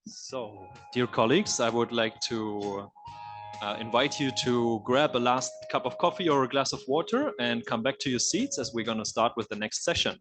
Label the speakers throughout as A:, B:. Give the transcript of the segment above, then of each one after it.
A: So, dear colleagues, I would like to invite you to grab a last cup of coffee or a glass of water and come back to your seats as we're going to start with the next session.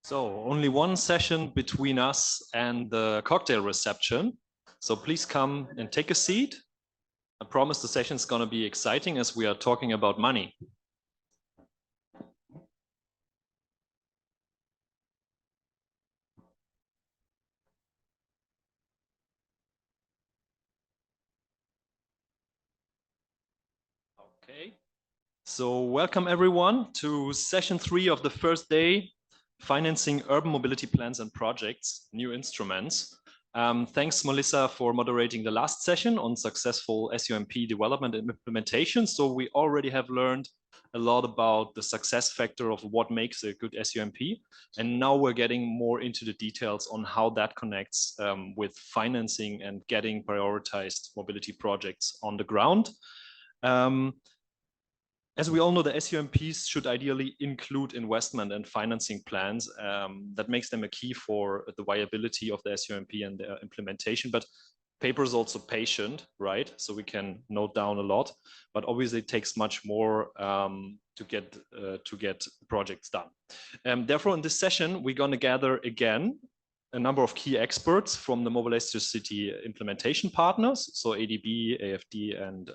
A: So, only one session between us and the cocktail reception. So, please come and take a seat. I promise the session is going to be exciting as we are talking about money. Okay. So, welcome everyone to session 3 of the first day, Financing Urban Mobility Plans and Projects, New Instruments. Thanks, Melissa, for moderating the last session on successful SUMP development and implementation. So we already have learned a lot about the success factor of what makes a good SUMP. And now we're getting more into the details on how that connects with financing and getting prioritized mobility projects on the ground. As we all know, the SUMPs should ideally include investment and financing plans. That makes them a key for the viability of the SUMP and their implementation. But paper is also patient, right? So we can note down a lot, but obviously it takes much more to get projects done. Therefore, in this session, we're going to gather again a number of key experts from the Mobilize Your City implementation partners, so ADB, AFD, and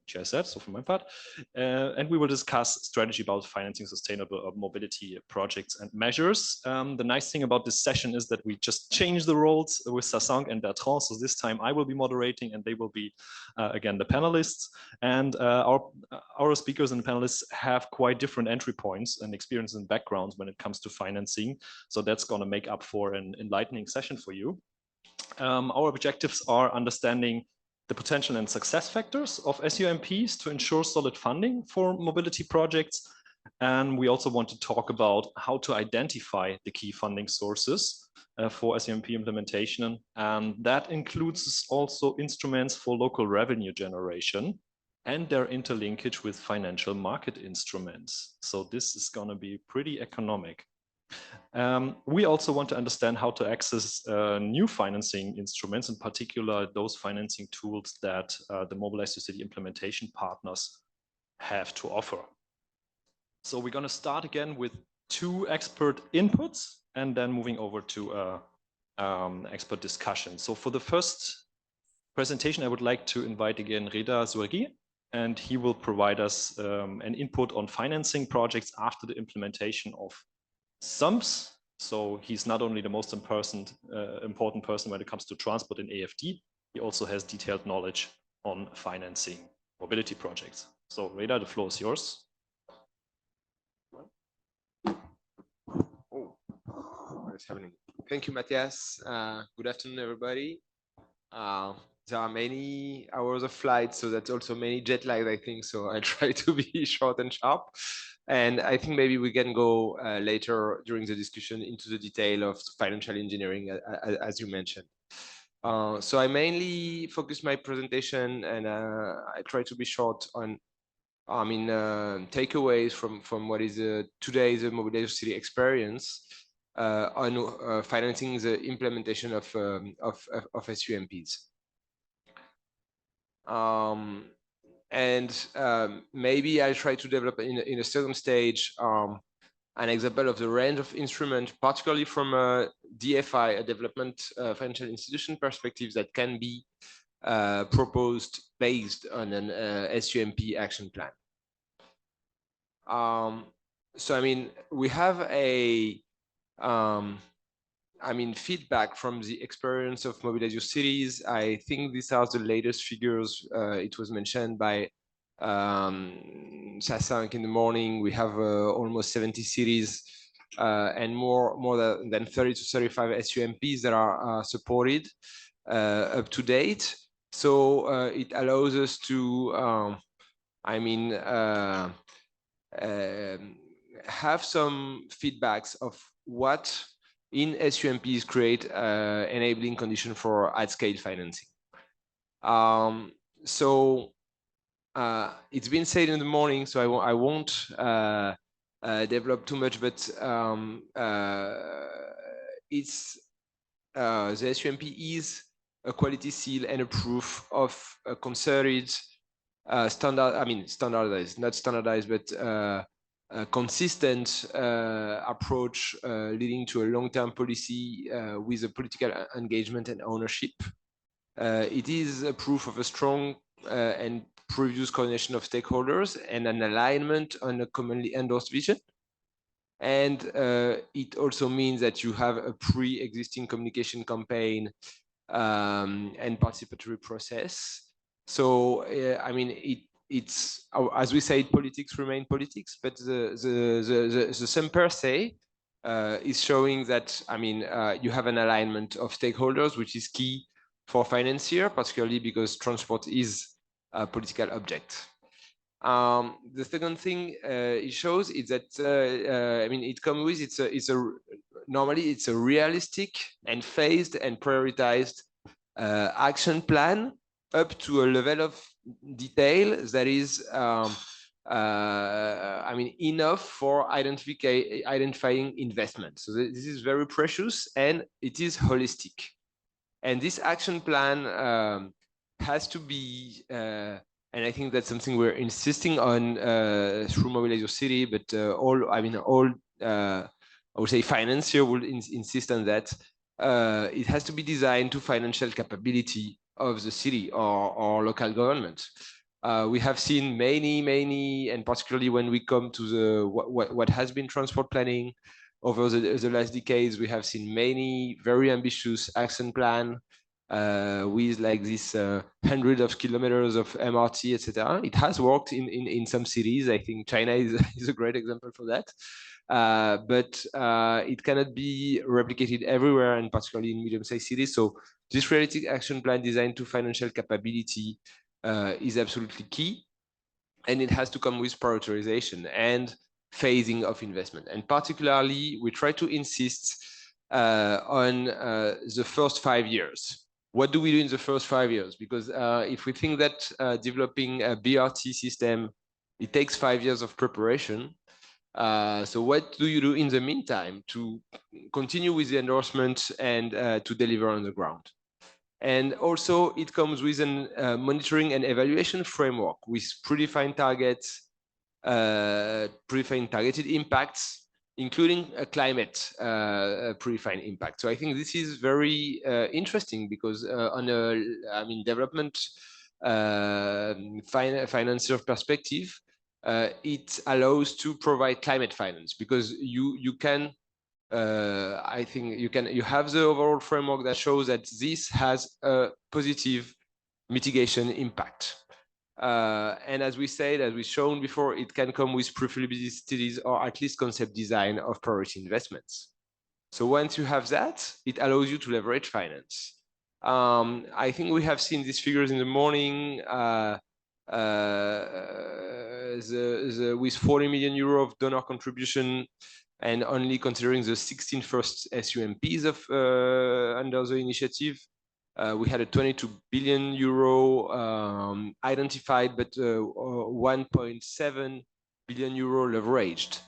A: GIZ, so from my part. And we will discuss strategy about financing sustainable mobility projects and measures. The nice thing about this session is that we just changed the roles with Sassang and Bertrand. So this time I will be moderating and they will be, again, the panelists. And our speakers and panelists have quite different entry points and experience and backgrounds when it comes to financing. So that's going to make up for an enlightening session for you. Our objectives are understanding the potential and success factors of SUMPs to ensure solid funding for mobility projects. And we also want to talk about how to identify the key funding sources for SUMP implementation. And that includes also instruments for local revenue generation and their interlinkage with financial market instruments. So this is going to be pretty economic. We also want to understand how to access new financing instruments, in particular those financing tools that the Mobilize Your City implementation partners have to offer. So we're going to start again with 2 expert inputs and then moving over to expert discussion. So for the first presentation, I would like to invite again Reda Zouaghi, and he will provide us an input on financing projects after the implementation of SUMPs. So he's not only the most important person when it comes to transport in AFD, he also has detailed knowledge on financing mobility projects. So Reda, the floor is yours.
B: Oh, what is happening? Thank you, Matthias. Good afternoon, everybody. There are many hours of flight, so that's also many jet lag, I think. So I try to be short and sharp. And I think maybe we can go later during the discussion into the detail of financial engineering, as you mentioned. So I mainly focus my presentation and I try to be short on I mean, takeaways from what is today's mobilization city experience on financing the implementation of SUMPs. Maybe I'll try to develop in a certain stage an example of the range of instruments, particularly from a DFI, a development financial institution perspective, that can be proposed based on an SUMP action plan. So, I mean, we have a, feedback from the experience of mobilization cities. I think these are the latest figures. It was mentioned by Sasank in the morning. We have almost 70 cities and more than 30 to 35 SUMPs that are supported up to date. So it allows us to, have some feedbacks of what in SUMPs create enabling condition for at-scale financing. It's been said in the morning, so I won't develop too much, but the SUMP is a quality seal and a proof of a concerted standardized, not standardized, but a consistent approach leading to a long-term policy with a political engagement and ownership. It is a proof of a strong and previous coordination of stakeholders and an alignment on a commonly endorsed vision. And it also means that you have a pre-existing communication campaign and participatory process. So, it's, as we say, politics remain politics, but the sum per se is showing that, you have an alignment of stakeholders, which is key for financier, particularly because transport is a political object. The second thing it shows is that it comes with normally it's a realistic and phased and prioritized action plan up to a level of detail that is enough for identifying investment. So this is very precious and it is holistic. And this action plan has to be and I think that's something we're insisting on through Mobilize City, but I would say financier will insist on that. It has to be designed to financial capability of the city or local government. We have seen many, and particularly when we come to the what has been transport planning over the last decades, we have seen many very ambitious action plan with like this hundreds of kilometers of MRT, etc. It has worked in some cities. I think China is a great example for that. But it cannot be replicated everywhere, and particularly in medium-sized cities. So this realistic action plan designed to financial capability is absolutely key. And it has to come with prioritization and phasing of investment. And particularly, we try to insist on the first 5 years. What do we do in the first 5 years? Because if we think that developing a BRT system, it takes 5 years of preparation. So what do you do in the meantime to continue with the endorsement and to deliver on the ground? And also it comes with a monitoring and evaluation framework with predefined targets, predefined targeted impacts, including a climate predefined impact. So I think this is very interesting because on a development financier perspective, it allows to provide climate finance because you can you have the overall framework that shows that this has a positive mitigation impact. And as we said, as we've shown before, it can come with pre-feasibility studies or at least concept design of priority investments. So once you have that, it allows you to leverage finance. I think we have seen these figures in the morning. With 40 million euro of donor contribution and only considering the 16 first SUMPs of under the initiative, We had a 22 billion euro identified, but 1.7 billion euro leveraged.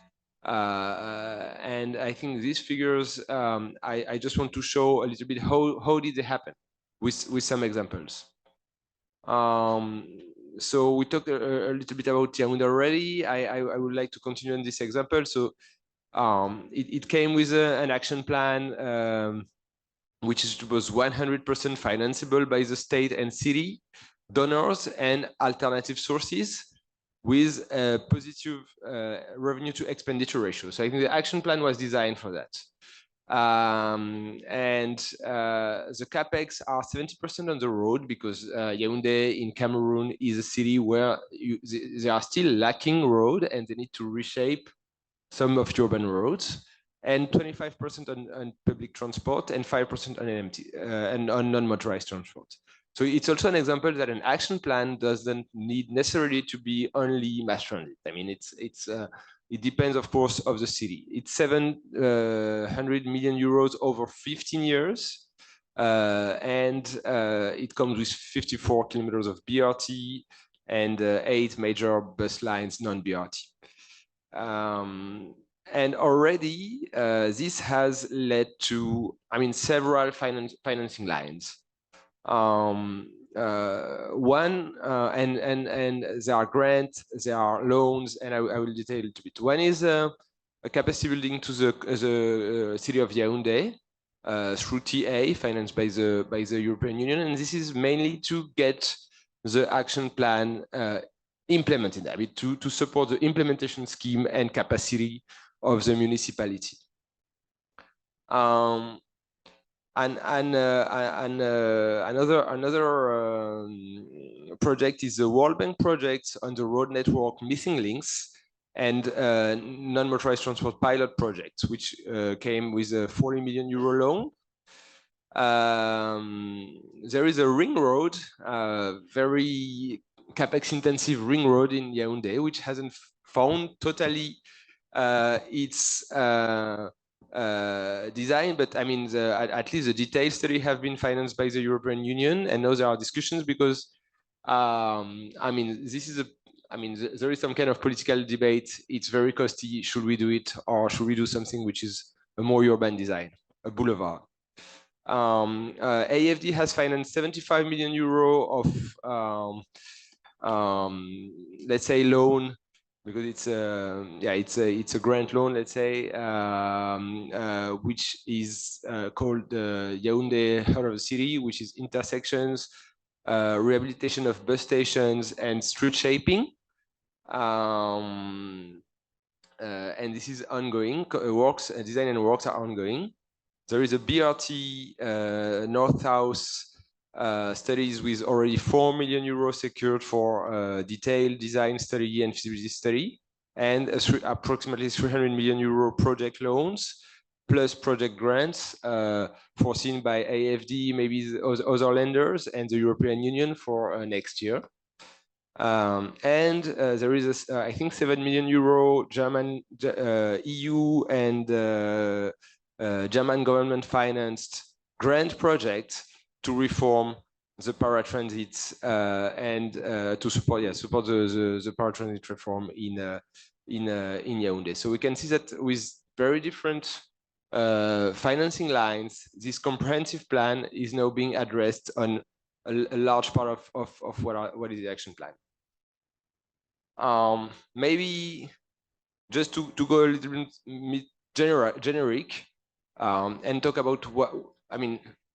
B: And I think these figures, I just want to show a little bit how did they happen with some examples. So we talked a little bit about Yaoundé already. I would like to continue on this example. So it came with an action plan, which was 100% financeable by the state and city, donors and alternative sources, with a positive revenue to expenditure ratio. So I think the action plan was designed for that. The capex are 70% on the road, because Yaoundé in Cameroon is a city where they are still lacking road and they need to reshape some of the urban roads, and 25% on public transport and 5% on MT and on non-motorized transport. So it's also an example that an action plan doesn't need necessarily to be only mass transit. I mean, it depends, of course, of the city. It's 700 million euros over 15 years. It comes with 54 kilometers of BRT and 8 major bus lines, non-BRT. And already this has led to, several financing lines. One, and there are grants, there are loans, and I will detail a little bit. One is a capacity building to the city of Yaoundé through TA, financed by the European Union, and this is mainly to get the action plan implemented, to support the implementation scheme and capacity of the municipality. Another project is the World Bank project on the road network missing links and non-motorized transport pilot project, which came with a 40 million euro loan. There is a ring road, very capex intensive ring road in Yaoundé, which hasn't found totally its design, but at least the detailed study have been financed by the European Union, and now there are discussions because this is there is some kind of political debate. It's very costly. Should we do it, or should we do something which is a more urban design, a boulevard? AFD has financed 75 million euro of let's say loan, because it's a grant loan, let's say, which is called Yaoundé Heart of the City, which is intersections, rehabilitation of bus stations, and street shaping. And this is ongoing. Works, design and works are ongoing. There is a BRT north-south studies with already 4 million euros secured for detailed design study and feasibility study, and approximately 300 million euro project loans, plus project grants foreseen by AFD, maybe other lenders, and the European Union for next year. There is, I think, 7 million euro German EU and German government financed grant project to reform the paratransit and to support the paratransit reform in Yaoundé. So we can see that with very different financing lines, this comprehensive plan is now being addressed on a large part of what is the action plan. Maybe just to go a little bit generic and talk about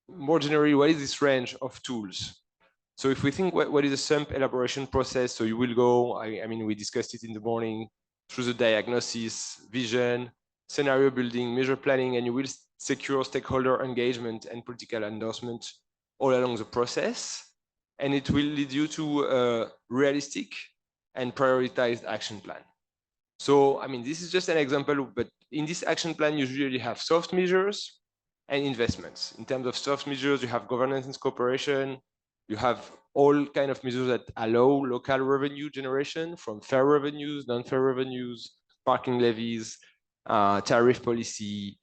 B: more generally, what is this range of tools? So if we think what is a SUMP elaboration process, so you will go, we discussed it in the morning, through the diagnosis, vision, scenario building, measure planning, and you will secure stakeholder engagement and political endorsement all along the process. And it will lead you to a realistic and prioritized action plan. So, this is just an example, but in this action plan, you usually have soft measures and investments. In terms of soft measures, you have governance and cooperation. You have all kind of measures that allow local revenue generation, from fair revenues, non-fair revenues, parking levies, tariff policy,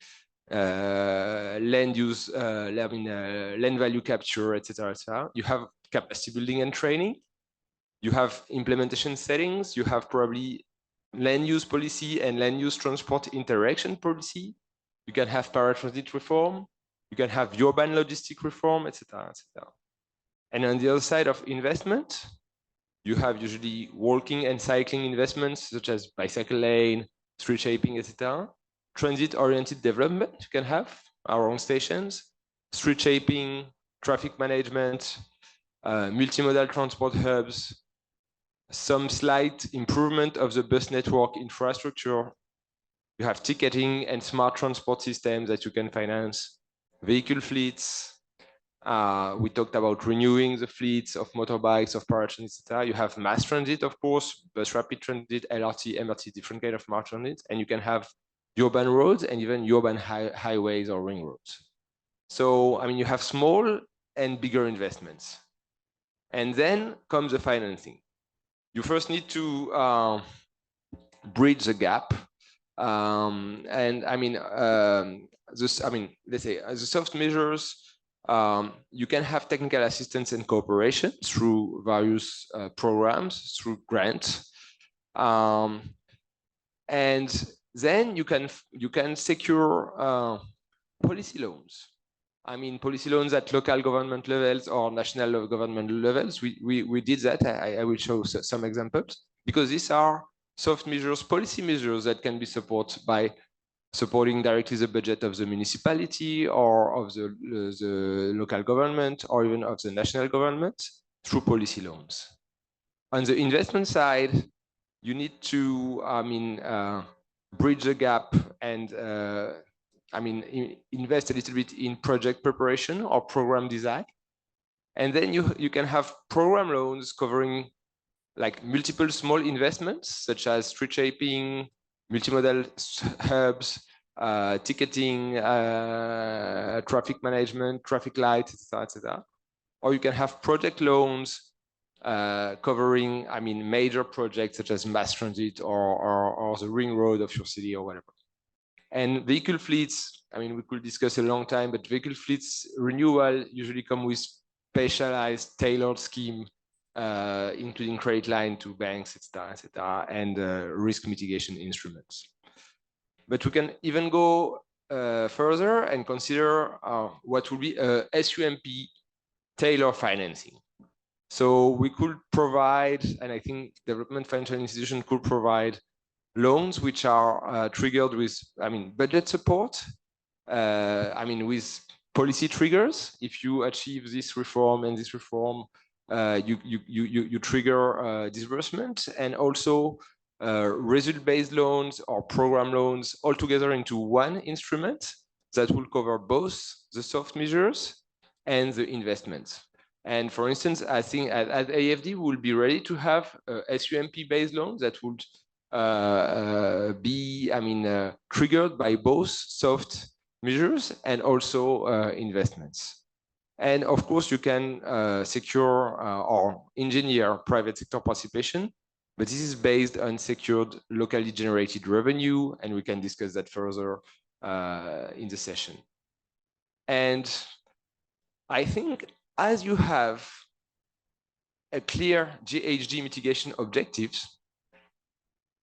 B: land use, land value capture, etc., etc. You have capacity building and training. You have implementation settings. You have probably land use policy and land use transport interaction policy. You can have paratransit reform. You can have urban logistic reform, etc., etc. And on the other side of investment, you have usually walking and cycling investments such as bicycle lane, street shaping, etc. Transit-oriented development, you can have our own stations, street shaping, traffic management, multimodal transport hubs, some slight improvement of the bus network infrastructure. You have ticketing and smart transport systems that you can finance, vehicle fleets. We talked about renewing the fleets of motorbikes, of paratransit, etc. You have mass transit, of course, bus rapid transit, LRT, MRT, different kind of mass transit, and you can have urban roads and even urban highways or ring roads. So, I mean, you have small and bigger investments. And then comes the financing. You first need to bridge the gap. And I mean, let's say the soft measures, you can have technical assistance and cooperation through various programs, through grants. And then you can secure policy loans. I mean, policy loans at local government levels or national government levels. We did that. I will show some examples, because these are soft measures, policy measures that can be supported by supporting directly the budget of the municipality or of the local government or even of the national government through policy loans. On the investment side, you need to, bridge the gap and, invest a little bit in project preparation or program design. And then you can have program loans covering like multiple small investments, such as street shaping, multimodal hubs, ticketing, traffic management, traffic lights, etc., etc. Or you can have project loans covering, major projects such as mass transit or the ring road of your city or whatever. And vehicle fleets, we could discuss a long time, but vehicle fleets renewal usually come with specialized, tailored scheme, including credit line to banks, etc., and risk mitigation instruments. But we can even go further and consider what would be a SUMP tailor financing. So we could provide, and I think development financial institution could provide loans which are triggered with, budget support, with policy triggers. If you achieve this reform and this reform, you trigger disbursement, and also result-based loans or program loans all together into one instrument that will cover both the soft measures and the investments. And for instance, I think at AFD, we'll be ready to have SUMP-based loans that would be, triggered by both soft measures and also investments. And of course, you can secure or engineer private sector participation, but this is based on secured locally generated revenue, and we can discuss that further in the session. And I think as you have a clear GHG mitigation objectives,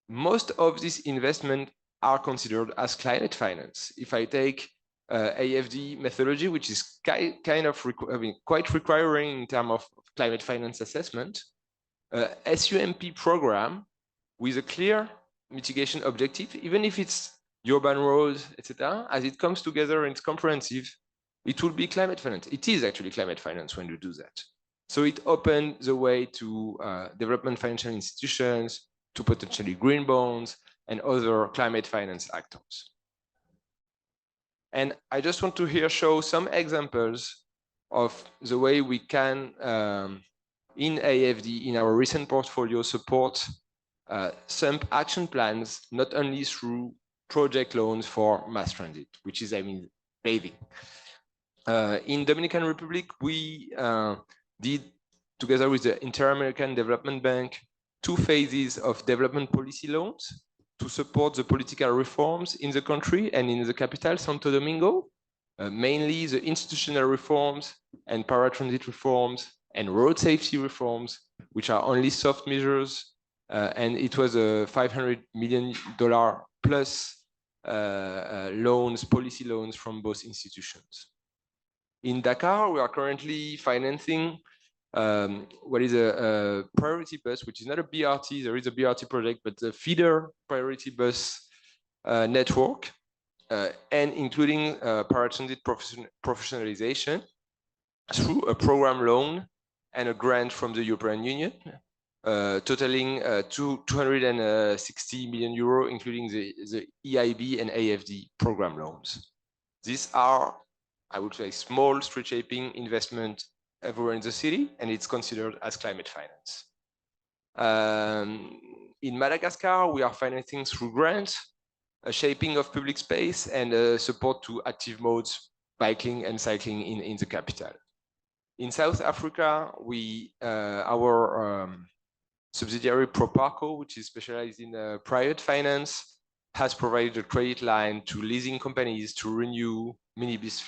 B: most of these investments are considered as climate finance. If I take AFD methodology, which is kind of quite requiring in terms of climate finance assessment, SUMP program with a clear mitigation objective, even if it's urban roads, etc., as it comes together and it's comprehensive, it will be climate finance. It is actually climate finance when you do that. So it opens the way to development financial institutions, to potentially green bonds and other climate finance actors. And I just want to here show some examples of the way we can, in AFD, in our recent portfolio, support some action plans, not only through project loans for mass transit, which is, paving. In Dominican Republic, we did, together with the Inter-American Development Bank, 2 phases of development policy loans. to support the political reforms in the country and in the capital, Santo Domingo, mainly the institutional reforms and paratransit reforms and road safety reforms, which are only soft measures. And it was a $500 million plus loans, policy loans from both institutions. In Dakar, we are currently financing what is a priority bus, which is not a BRT. There is a BRT project, but the feeder priority bus network, and including paratransit professionalization through a program loan and a grant from the European Union, totaling 260 million euro, including the EIB and AFD program loans. These are, I would say, small street shaping investment everywhere in the city, and it's considered as climate finance. In Madagascar, we are financing through grants, a shaping of public space, and support to active modes, biking and cycling in the capital. In South Africa, our subsidiary Proparco, which is specialized in private finance, has provided a credit line to leasing companies to renew minibus.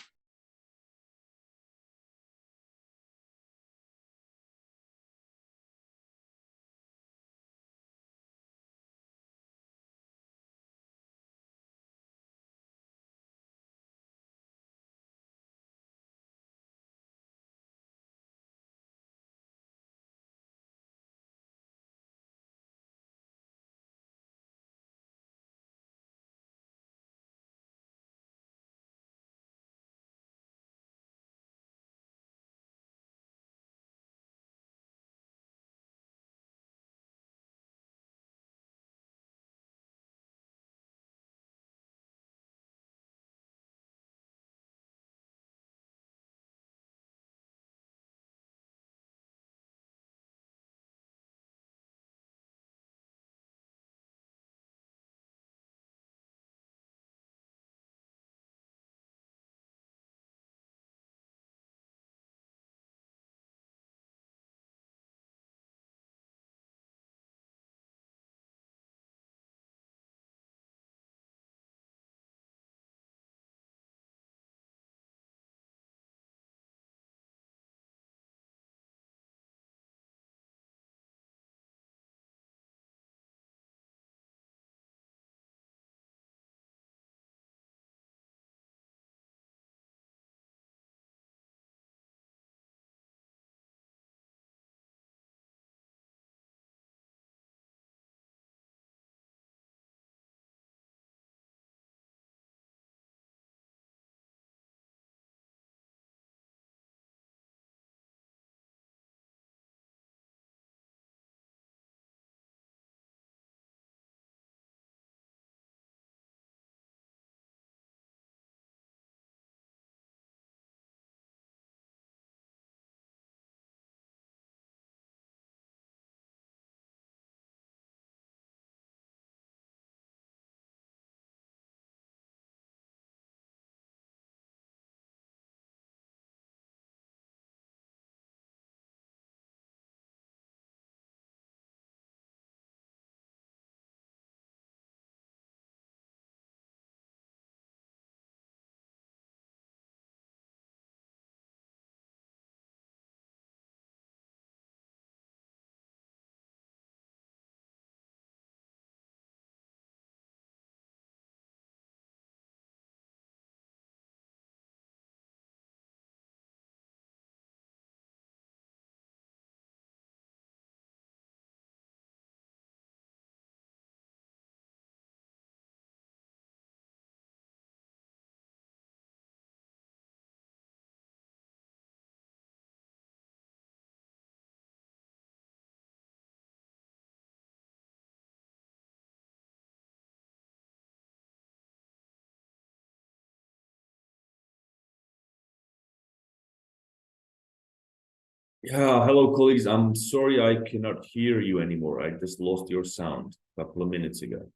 C: Yeah, hello, colleagues. I'm sorry I cannot hear you anymore. I just lost your sound a couple of minutes ago.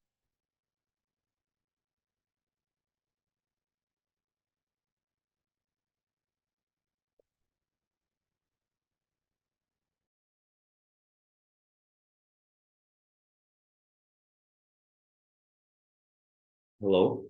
C: Hello.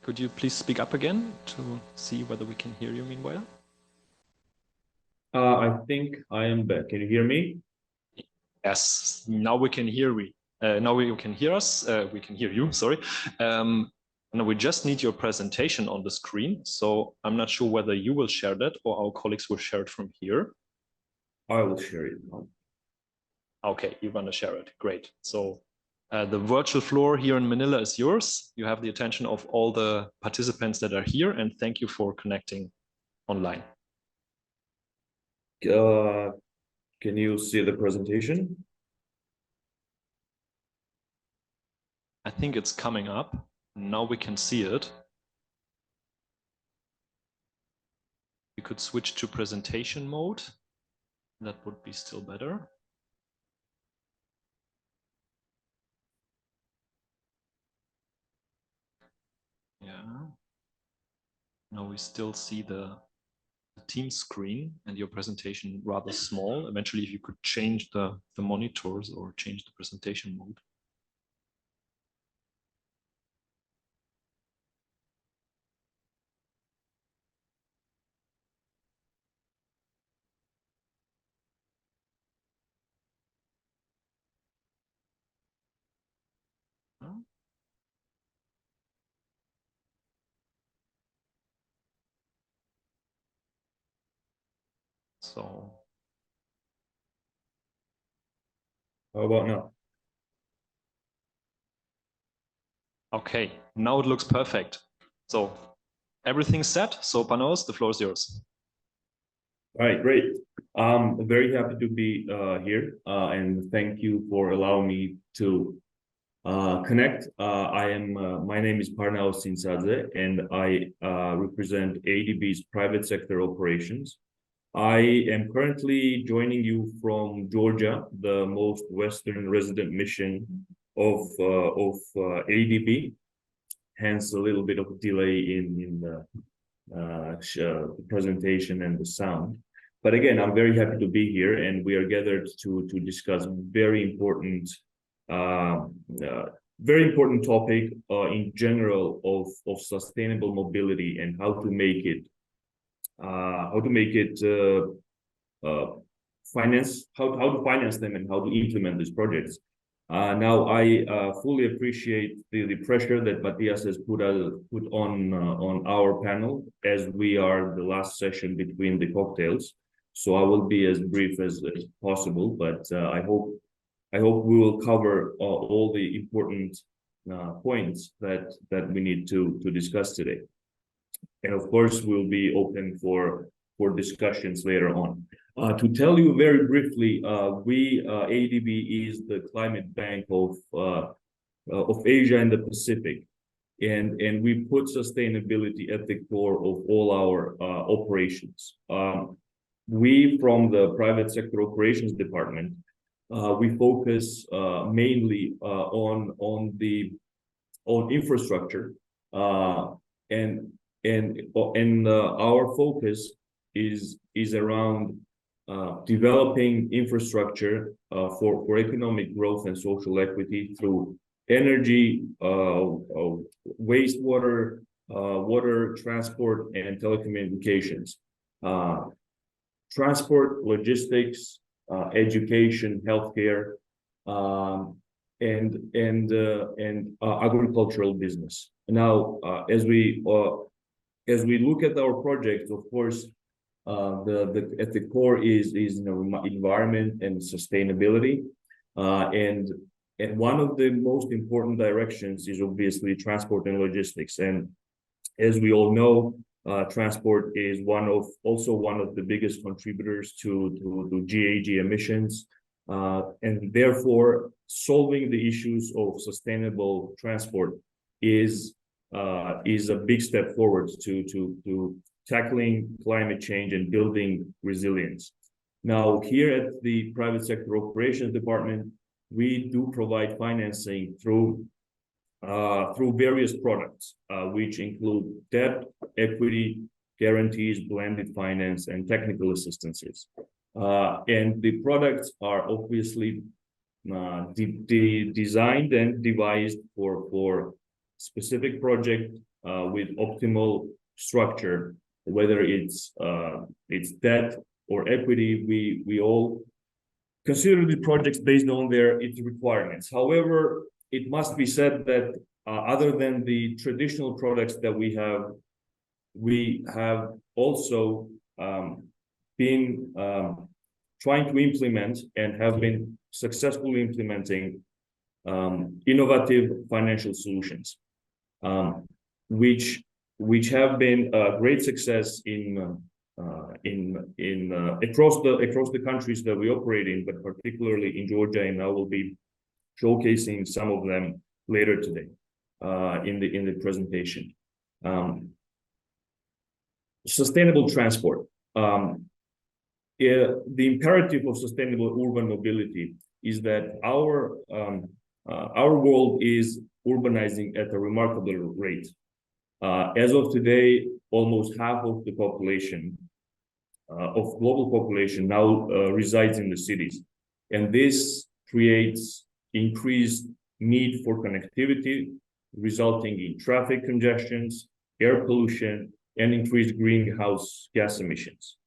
A: Could you please speak up again to see whether we can hear you meanwhile?
C: I think I am back. Can you hear me?
A: Yes, now we can hear we. Now you can hear us. We can hear you, sorry. Now we just need your presentation on the screen. So I'm not sure whether you will share that or our colleagues will share it from here.
C: I will share it now.
A: Okay, you want to share it. Great. So the virtual floor here in Manila is yours. You have the attention of all the participants that are here, and thank you for connecting online.
C: Can you see the presentation?
A: I think it's coming up. Now we can see it. We could switch to presentation mode. That would be still better. Yeah. Now we still see the team screen and your presentation rather small. Eventually, if you could change the monitors or change the presentation mode. So
C: How about now?
A: okay, now it looks perfect. So everything's set. So Panos, the floor is yours.
C: All right, great. I'm very happy to be here, and thank you for allowing me to connect. My name is Parnaos Sinsadze, and I represent ADB's private sector operations. I am currently joining you from Georgia, the most western resident mission of ADB. Hence, a little bit of delay in the presentation and the sound. But again, I'm very happy to be here, and we are gathered to discuss very important topic in general of sustainable mobility and how to make it how to finance them and how to implement these projects. Now I fully appreciate the pressure that Matthias has put on our panel, as we are the last session between the cocktails. So I will be as brief as possible, but I hope we will cover all the important points that we need to discuss today. And of course, we'll be open for discussions later on. To tell you very briefly, ADB is the climate bank of Asia and the Pacific, and we put sustainability at the core of all our operations. we from the private sector operations department, we focus mainly on infrastructure, and our focus is around developing infrastructure for economic growth and social equity through energy, wastewater, water, transport, and telecommunications, transport, logistics, education, healthcare, and agricultural business. Now, as we look at our projects, of course, at the core is environment and sustainability, and one of the most important directions is obviously transport and logistics. And as we all know, transport is also one of the biggest contributors to GHG emissions, and therefore solving the issues of sustainable transport is a big step forward to tackling climate change and building resilience. Now, here at the private sector operations department, we do provide financing through various products, which include debt, equity, guarantees, blended finance, and technical assistances. And the products are obviously designed and devised for specific project with optimal structure, whether it's debt or equity. We all consider the projects based on its requirements. However, it must be said that other than the traditional products that we have also been trying to implement and have been successfully implementing innovative financial solutions, which have been a great success across the countries that we operate in, but particularly in Georgia, and I will be showcasing some of them later today in the presentation. Sustainable transport. The imperative of sustainable urban mobility is that our world is urbanizing at a remarkable rate. As of today, almost half of the population, of global population, now resides in the cities, and this creates increased need for connectivity, resulting in traffic congestions, air pollution, and increased greenhouse gas emissions.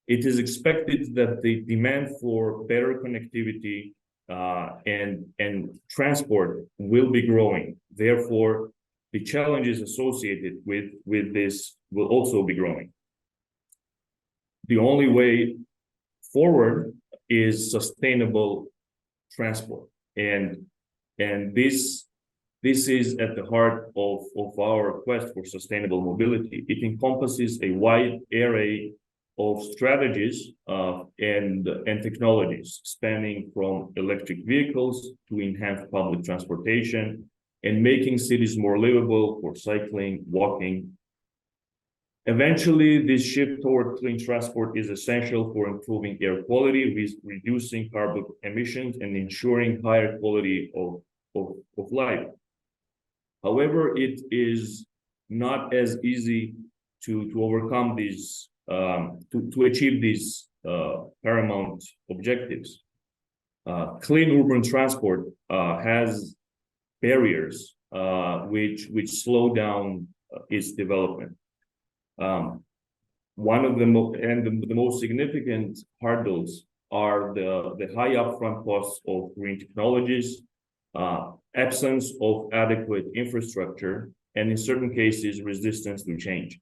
C: It is expected that the demand for better connectivity and transport will be growing. Therefore, the challenges associated with this will also be growing. The only way forward is sustainable transport, and this is at the heart of our quest for sustainable mobility. It encompasses a wide array of strategies and technologies, spanning from electric vehicles to enhanced public transportation and making cities more livable for cycling, walking. Eventually, this shift toward clean transport is essential for improving air quality, reducing carbon emissions, and ensuring higher quality of life. However, it is not as easy to overcome these, to achieve these paramount objectives. Clean urban transport has barriers which slow down its development. One of the most significant hurdles are the high upfront costs of green technologies, absence of adequate infrastructure, and in certain cases, resistance to change.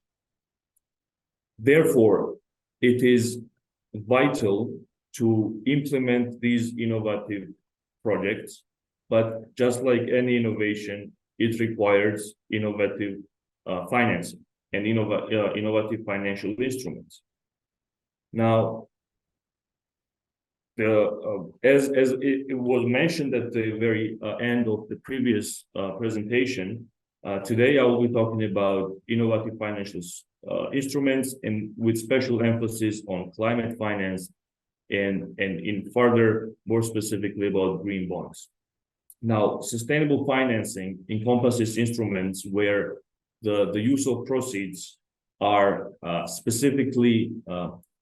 C: Therefore, it is vital to implement these innovative projects, but just like any innovation, it requires innovative financing and innovative financial instruments. Now, as it was mentioned at the very end of the previous presentation, today I will be talking about innovative financial instruments, and with special emphasis on climate finance and in further, more specifically about green bonds. Now, sustainable financing encompasses instruments where the use of proceeds are specifically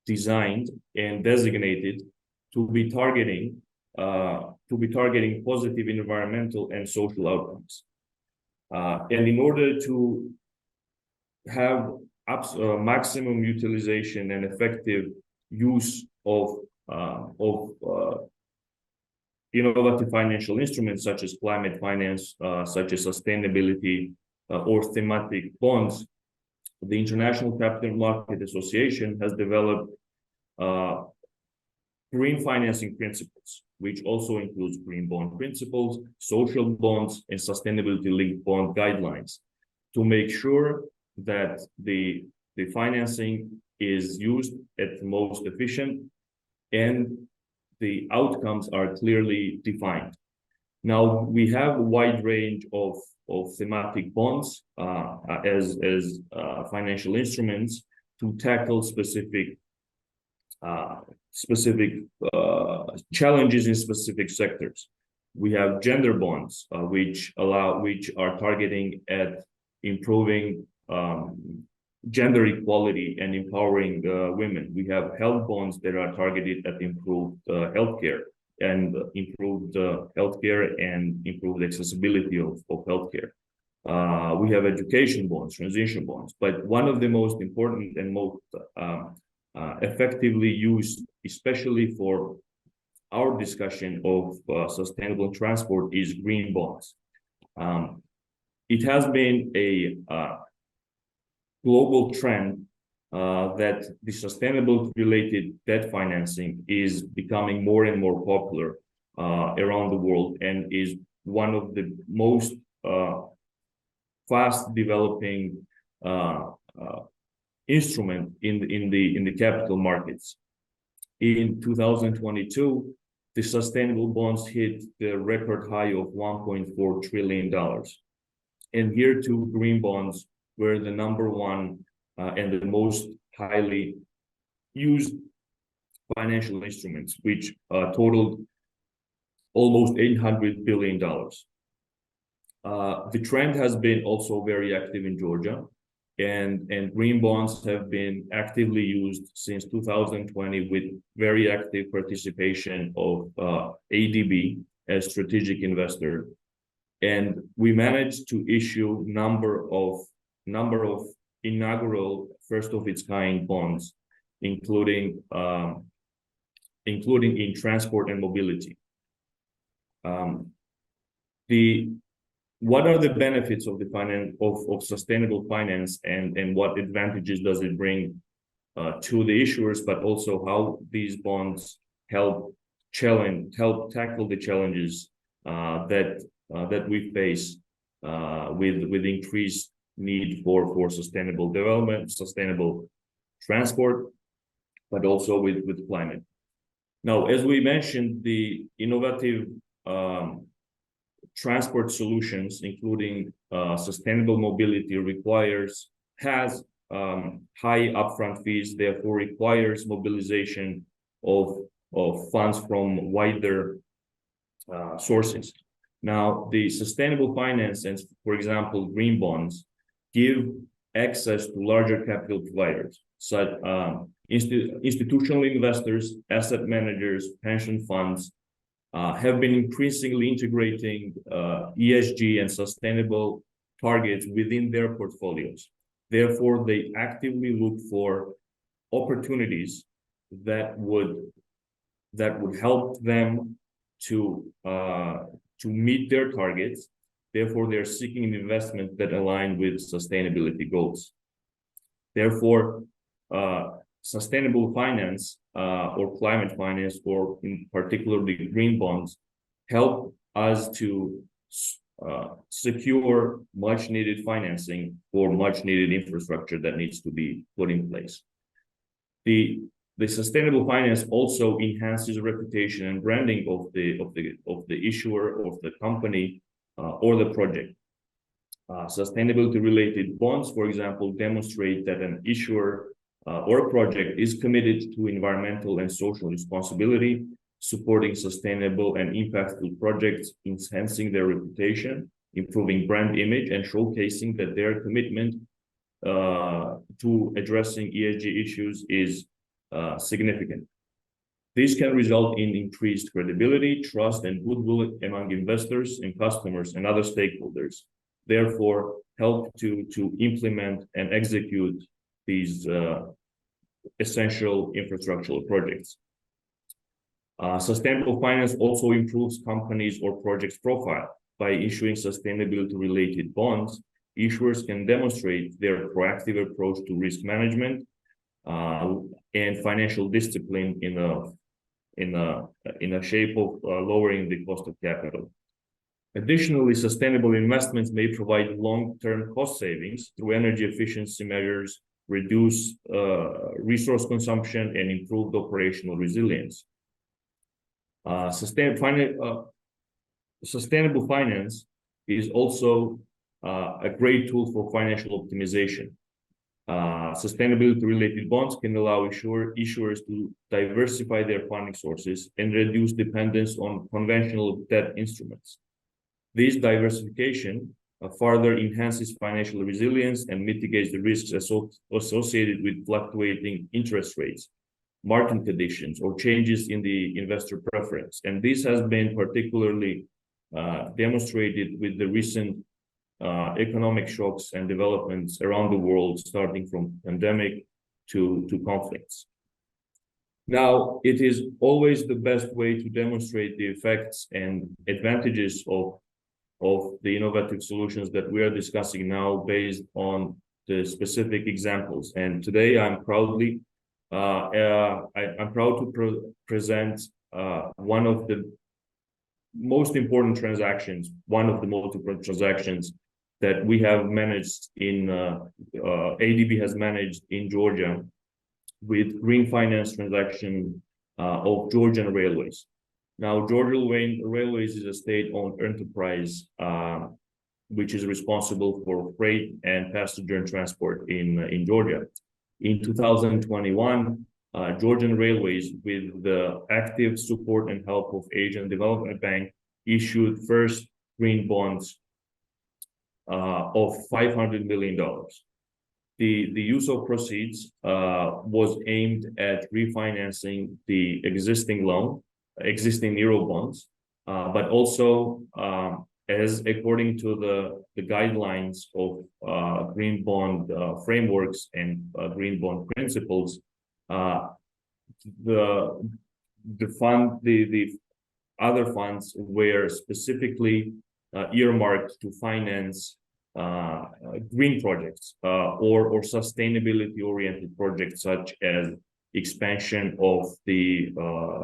C: designed and designated to be targeting positive environmental and social outcomes. And in order to have maximum utilization and effective use of innovative financial instruments such as climate finance, such as sustainability or thematic bonds, the International Capital Market Association has developed green financing principles, which also includes green bond principles, social bonds, and sustainability-linked bond guidelines to make sure that the financing is used at the most efficient and the outcomes are clearly defined. Now, we have a wide range of thematic bonds as financial instruments to tackle specific challenges in specific sectors. We have gender bonds, which are targeting at improving gender equality and empowering women. We have health bonds that are targeted at improved healthcare and improved accessibility of healthcare. We have education bonds, transition bonds, but one of the most important and most effectively used, especially for our discussion of sustainable transport, is green bonds. It has been a global trend that the sustainable related debt financing is becoming more and more popular around the world and is one of the most fast developing instrument in the capital markets. In 2022, the sustainable bonds hit the record high of $1.4 trillion. And here too, green bonds were the number one and the most highly used financial instruments, which totaled almost $800 billion. The trend has been also very active in Georgia, and green bonds have been actively used since 2020 with very active participation of ADB as strategic investor. And we managed to issue number of inaugural first of its kind bonds, including in transport and mobility. What are the benefits of the of sustainable finance, and what advantages does it bring to the issuers, but also how these bonds help tackle the challenges that we face with increased need for sustainable development, sustainable transport, but also with climate. Now, as we mentioned, the innovative transport solutions, including sustainable mobility, has high upfront fees, therefore requires mobilization of funds from wider sources. Now, the sustainable finance and, for example, green bonds give access to larger capital providers, such institutional investors, asset managers, pension funds, have been increasingly integrating ESG and sustainable targets within their portfolios. Therefore, they actively look for opportunities that would help them to meet their targets. Therefore, they're seeking an investment that align with sustainability goals. Therefore, sustainable finance or climate finance, or in particular the green bonds, help us to secure much needed financing for much needed infrastructure that needs to be put in place. The sustainable finance also enhances reputation and branding of the issuer, of the company, or the project. Sustainability-related bonds, for example, demonstrate that an issuer or a project is committed to environmental and social responsibility, supporting sustainable and impactful projects, enhancing their reputation, improving brand image, and showcasing that their commitment to addressing ESG issues is significant. This can result in increased credibility, trust, and goodwill among investors and customers and other stakeholders. Therefore, help to implement and execute these essential infrastructural projects. Sustainable finance also improves companies' or projects' profile. By issuing sustainability-related bonds, issuers can demonstrate their proactive approach to risk management and financial discipline in a shape of lowering the cost of capital. Additionally, sustainable investments may provide long-term cost savings through energy efficiency measures, reduce resource consumption, and improved operational resilience. Sustainable finance is also a great tool for financial optimization. Sustainability-related bonds can allow issuers to diversify their funding sources and reduce dependence on conventional debt instruments. This diversification further enhances financial resilience and mitigates the risks associated with fluctuating interest rates, market conditions, or changes in the investor preference. And this has been particularly demonstrated with the recent economic shocks and developments around the world, starting from pandemic to conflicts. Now, it is always the best way to demonstrate the effects and advantages of the innovative solutions that we are discussing now based on the specific examples. And today I'm proud to present one of the most important transactions that we have managed in ADB has managed in Georgia with green finance transaction of Georgian Railways. Now, Georgian Railways is a state-owned enterprise which is responsible for freight and passenger transport in Georgia. In 2021, Georgian Railways, with the active support and help of Asian Development Bank, issued first green bonds of $500 million. The use of proceeds was aimed at refinancing the existing Euro bonds, but also as according to the guidelines of green bond frameworks and green bond principles, the other funds were specifically earmarked to finance green projects or sustainability-oriented projects, such as expansion of the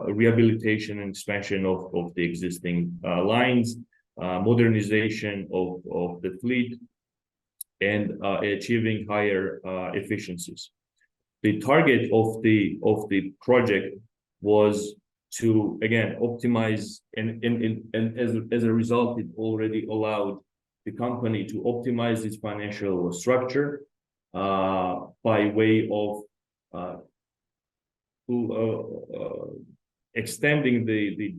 C: rehabilitation and expansion of the existing lines, modernization of the fleet, and achieving higher efficiencies. The target of the project was to, again, optimize, and as a result, it already allowed the company to optimize its financial structure by way of extending the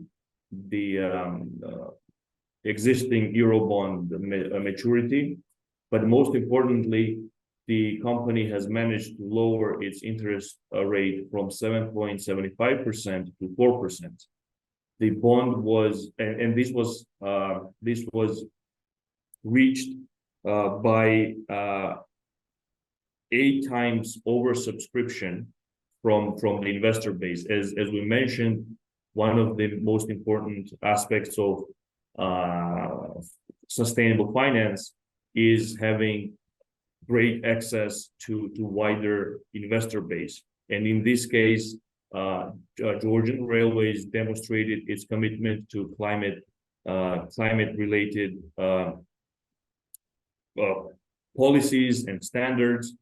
C: existing Eurobond maturity, but most importantly, the company has managed to lower its interest rate from 7.75% to 4%. The bond was, and this was reached by 8 times oversubscription from the investor base. As we mentioned, one of the most important aspects of sustainable finance is having great access to wider investor base. And in this case, Georgian Railways demonstrated its commitment to climate-related policies and standards,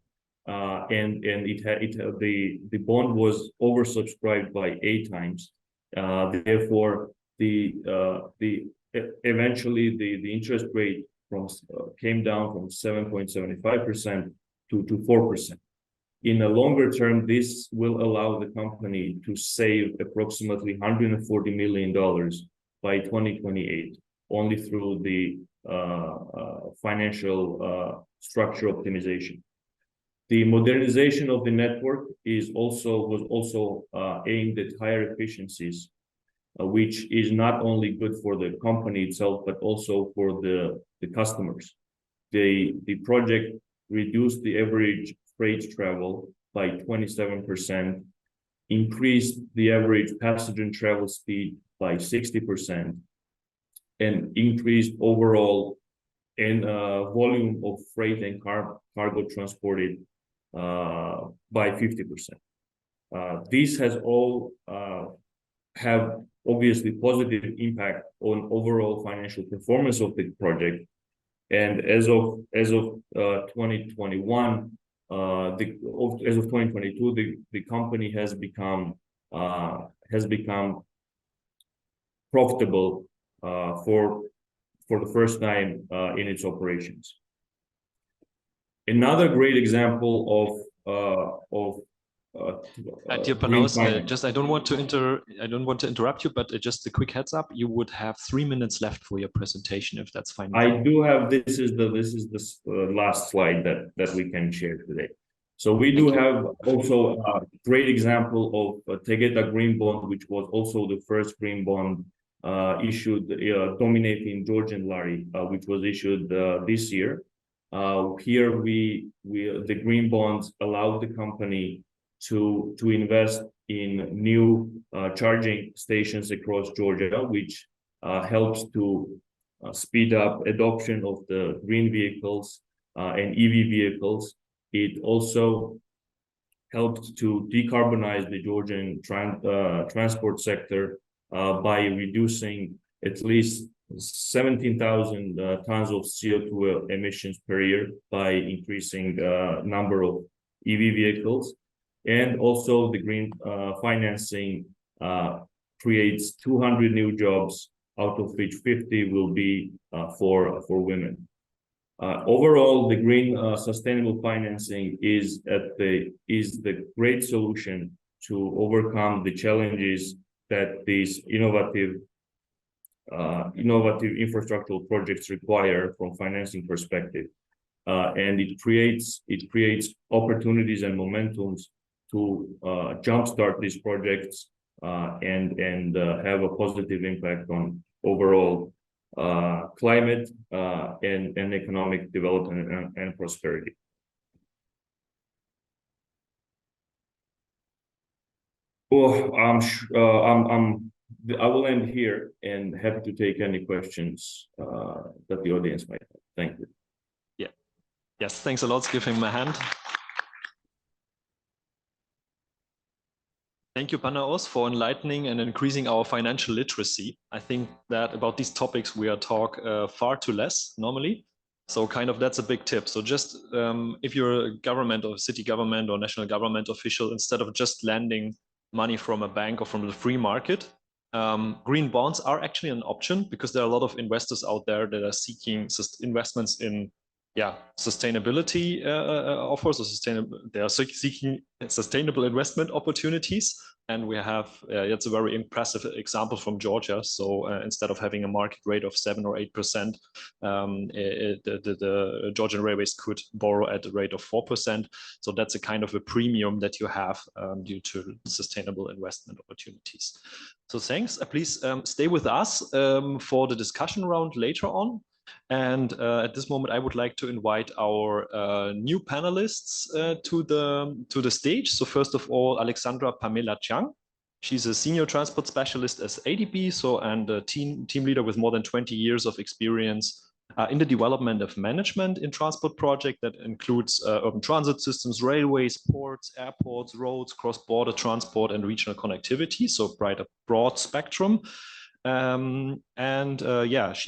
C: and the bond was oversubscribed by 8 times. Therefore, eventually the interest rate came down from 7.75% to 4%. In the longer term, this will allow the company to save approximately $140 million by 2028, only through the financial structure optimization. The modernization of the network was also aimed at higher efficiencies, which is not only good for the company itself, but also for the customers. The project reduced the average freight travel by 27%, increased the average passenger travel speed by 60%, and increased overall volume of freight and cargo transported by 50%. These has all have obviously positive impact on overall financial performance of the project. And as of 2021, as of 2022, the company has become profitable for the first time in its operations. Another great example of
A: Dear Panos, I don't want to interrupt you, but just a quick heads up: you would have 3 minutes left for your presentation, if that's fine.
C: I do have. This is the last slide that we can share today. So we do have also a great example of Tegeta Green Bond, which was also the first green bond issued dominating Georgian lari, which was issued this year. Here the green bonds allowed the company to invest in new charging stations across Georgia, which helps to speed up adoption of the green vehicles and EV vehicles. It also helped to decarbonize the Georgian transport sector by reducing at least 17,000 tons of CO2 emissions per year by increasing number of EV vehicles. And also the green financing creates 200 new jobs, out of which 50 will be for women. Overall, the green sustainable financing is the great solution to overcome the challenges that these innovative infrastructural projects require from financing perspective, and it creates opportunities and momentums to jumpstart these projects and have a positive impact on overall climate and economic development and prosperity. Well, I will end here and happy to take any questions that the audience might have. Thank you.
A: Yeah. Yes, thanks a lot. Give him a hand. Thank you, Panos, for enlightening and increasing our financial literacy. I think that about these topics we are talk far too less normally. So kind of that's a big tip. So just if you're a government or city government or national government official, instead of just lending money from a bank or from the free market, green bonds are actually an option, because there are a lot of investors out there that are seeking investments in sustainability offers, or they are seeking sustainable investment opportunities. And we have it's a very impressive example from Georgia. So instead of having a market rate of 7 or 8%, the Georgian Railways could borrow at a rate of 4%. So that's a kind of a premium that you have due to sustainable investment opportunities. So thanks. Please stay with us for the discussion round later on. And at this moment, I would like to invite our new panelists to the stage. So first of all, Alexandra Pamela Chiang. She's a senior transport specialist as ADB, and a team leader with more than 20 years of experience in the development of management in transport project that includes urban transit systems, railways, ports, airports, roads, cross-border transport, and regional connectivity. So quite a broad spectrum. She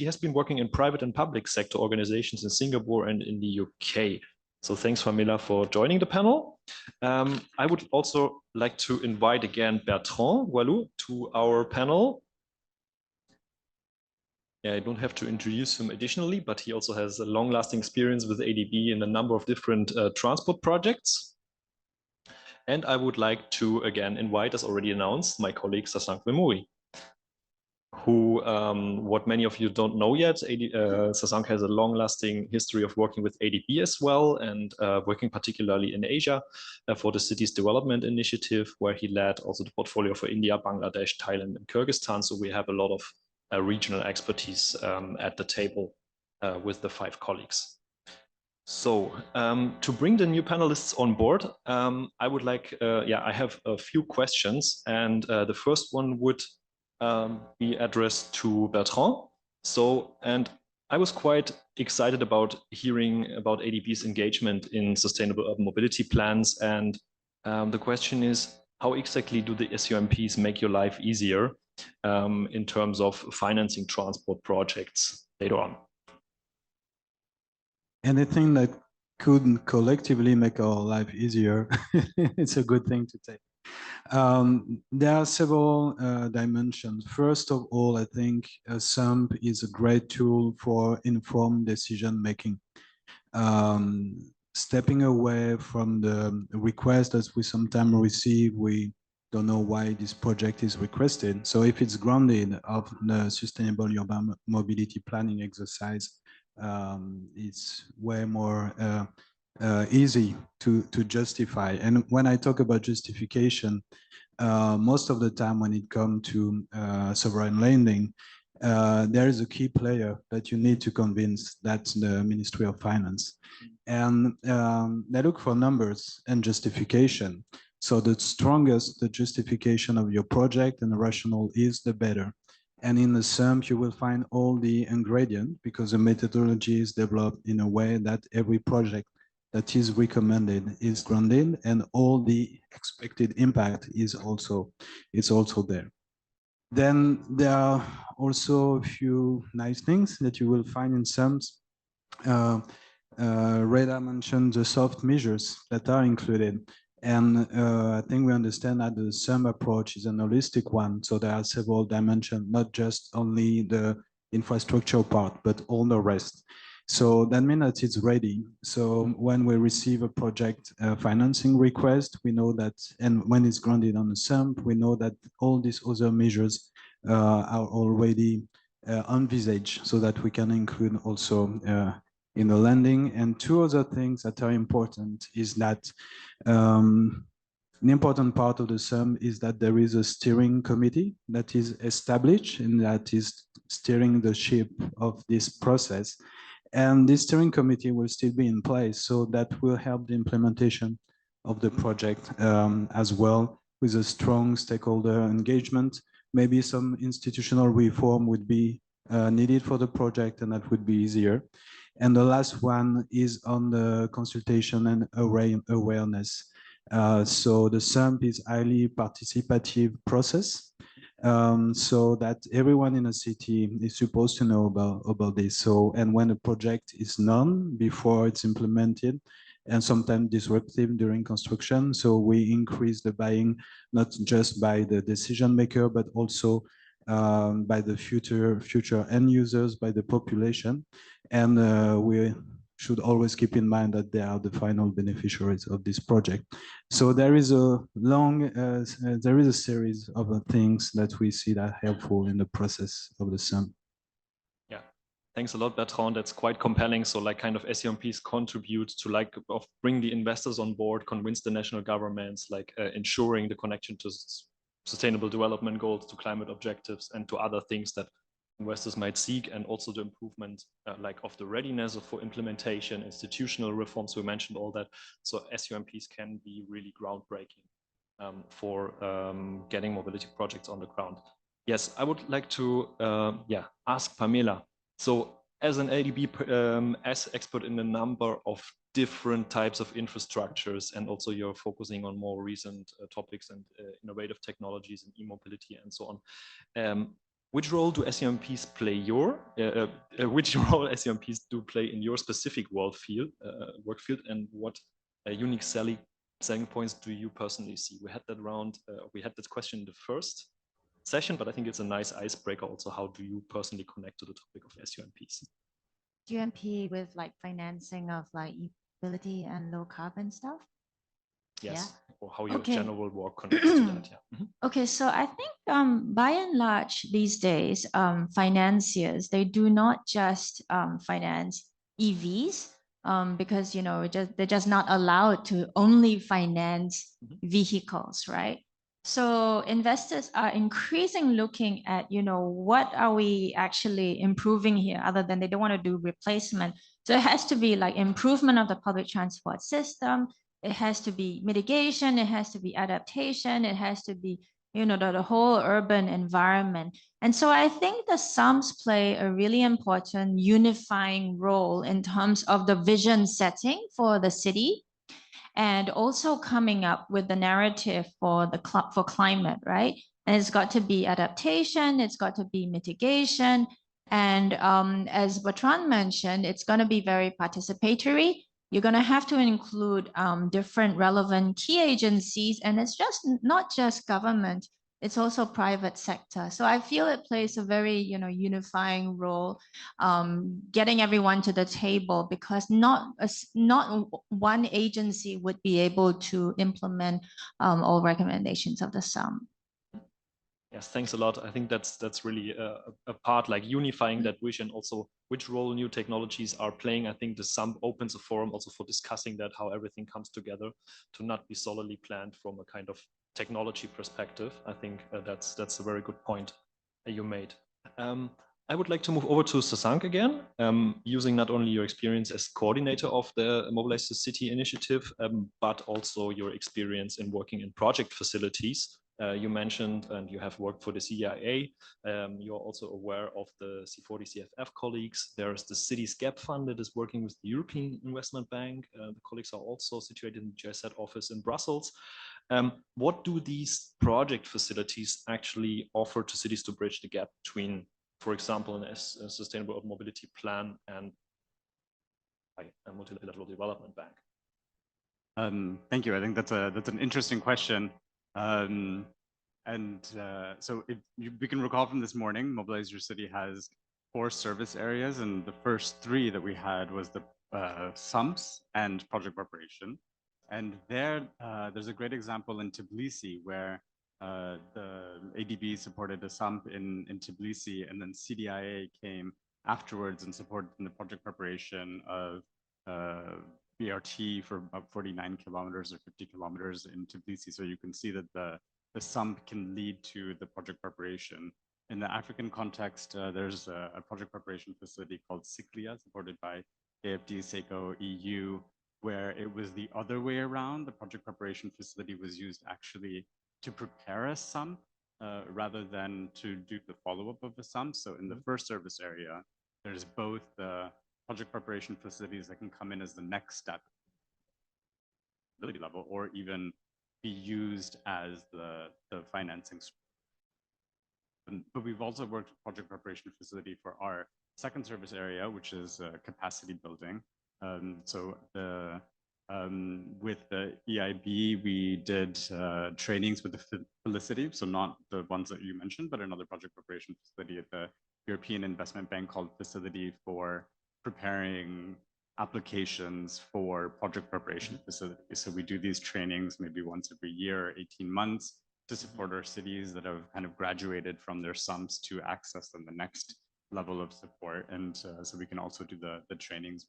A: has been working in private and public sector organizations in Singapore and in the UK. So thanks, Pamela, for joining the panel. I would also like to invite again Bertrand Walou to our panel. Yeah, I don't have to introduce him additionally, but he also has a long-lasting experience with ADB in a number of different transport projects. And I would like to again invite, as already announced, my colleague Sasank Vemuri, who, what many of you don't know yet, Sasank has a long-lasting history of working with ADB as well, and working particularly in Asia for the Cities Development Initiative, where he led also the portfolio for India, Bangladesh, Thailand, and Kyrgyzstan. So we have a lot of regional expertise at the table with the 5 colleagues. So to bring the new panelists on board, I would like, I have a few questions, and the first one would be addressed to Bertrand. So, and I was quite excited about hearing about ADB's engagement in sustainable urban mobility plans. And the question is, how exactly do the SUMPs make your life easier in terms of financing transport projects later on?
D: Anything that could collectively make our life easier, it's a good thing to take. There are several dimensions. First of all, I think a SUMP is a great tool for informed decision making. Stepping away from the request that we sometimes receive, we don't know why this project is requested. So if it's grounded of the sustainable urban mobility planning exercise, it's way more easy to justify. And when I talk about justification, most of the time when it comes to sovereign lending, there is a key player that you need to convince. That's the Ministry of Finance. And they look for numbers and justification. So the strongest the justification of your project and the rationale is, the better. And in the SUMP, you will find all the ingredients, because the methodology is developed in a way that every project that is recommended is grounded, and all the expected impact is also there. Then there are also a few nice things that you will find in SUMPs. Reda mentioned the soft measures that are included. And I think we understand that the SUMP approach is an holistic one. So there are several dimensions, not just only the infrastructure part, but all the rest. So that means that it's ready. So when we receive a project financing request, we know that, and when it's grounded on the SUMP, we know that all these other measures are already envisaged, so that we can include also in the lending. And 2 other things that are important is that an important part of the SUMP is that there is a steering committee that is established and that is steering the ship of this process. And this steering committee will still be in place, so that will help the implementation of the project as well, with a strong stakeholder engagement. Maybe some institutional reform would be needed for the project, and that would be easier. And the last one is on the consultation and awareness. So the SUMP is highly participative process, so that everyone in a city is supposed to know about this. So, and when a project is known before it's implemented, and sometimes disruptive during construction, so we increase the buying, not just by the decision maker, but also by the future end users, by the population. And we should always keep in mind that they are the final beneficiaries of this project. So there is a there is a series of things that we see that are helpful in the process of the SUMP.
A: Yeah, thanks a lot, Bertrand. That's quite compelling. So like kind of SUMPs contribute to like bring the investors on board, convince the national governments, like ensuring the connection to sustainable development goals, to climate objectives, and to other things that investors might seek, and also the improvement like of the readiness for implementation, institutional reforms. We mentioned all that. So SUMPs can be really groundbreaking for getting mobility projects on the ground. Yes, I would like to ask Pamela. So as an ADB as expert in a number of different types of infrastructures, and also you're focusing on more recent topics and innovative technologies and e-mobility and so on. Which role do SUMPs play which role SUMPs do play in your specific work field, and what unique selling points do you personally see? We had that question in the first session, but I think it's a nice icebreaker also. How do you personally connect to the topic of SUMPs?
E: UMP with like financing of like e-mobility and low carbon stuff?
A: Yes,
E: Yeah.
A: or how your
E: Okay.
A: general work connects to that. Yeah.
E: Okay, so I think by and large these days, financiers, they do not just finance EVs because they're just not allowed to only finance vehicles, right? So investors are increasingly looking at what are we actually improving here, other than they don't want to do replacement. So it has to be like improvement of the public transport system. It has to be mitigation, it has to be adaptation, it has to be, the whole urban environment. And so I think the sums play a really important unifying role in terms of the vision setting for the city, and also coming up with the narrative for for climate, right? And it's got to be adaptation, it's got to be mitigation. And as Bertrand mentioned, it's going to be very participatory. You're going to have to include different relevant key agencies, and it's just not just government, it's also private sector. So I feel it plays a very, unifying role, getting everyone to the table, because not one agency would be able to implement all recommendations of the sum.
A: Yes, thanks a lot. I think that's really a part, like unifying that vision, also which role new technologies are playing. I think the sum opens a forum also for discussing that, how everything comes together, to not be solely planned from a kind of technology perspective. I think that's a very good point you made. I would like to move over to Sasank again, using not only your experience as coordinator of the Mobilize the City initiative, but also your experience in working in project facilities. You mentioned, and you have worked for the CIA. You're also aware of the C40 CFF colleagues. There's the Cities Gap Fund that is working with the European Investment Bank. The colleagues are also situated in the GIZ office in Brussels. What do these project facilities actually offer to cities to bridge the gap between, for example, a sustainable urban mobility plan and a multilateral development bank?
F: Thank you. I think that's an interesting question. So if we can recall from this morning, Mobilize Your City has 4 service areas, and the first 3 that we had was the SUMPs and project preparation. And there's a great example in Tbilisi where the ADB supported a SUMP in Tbilisi, and then CDIA came afterwards and supported in the project preparation of BRT for about 49 kilometers or 50 kilometers in Tbilisi. So you can see that the SUMP can lead to the project preparation. In the African context, there's a project preparation facility called Siklia, supported by AFD, SECO, EU, where it was the other way around. The project preparation facility was used actually to prepare a SUMP rather than to do the follow-up of a SUMP. So in the first service area, there's both the project preparation facilities that can come in as the next step level, or even be used as the financing. But we've also worked with project preparation facility for our second service area, which is capacity building. With the EIB, we did trainings with the Felicity, so not the ones that you mentioned, but another project preparation facility at the European Investment Bank called Facility for Preparing Applications for Project Preparation Facilities. So we do these trainings maybe once every year, 18 months, to support our cities that have kind of graduated from their SUMPs to access them the next level of support. And so we can also do the trainings.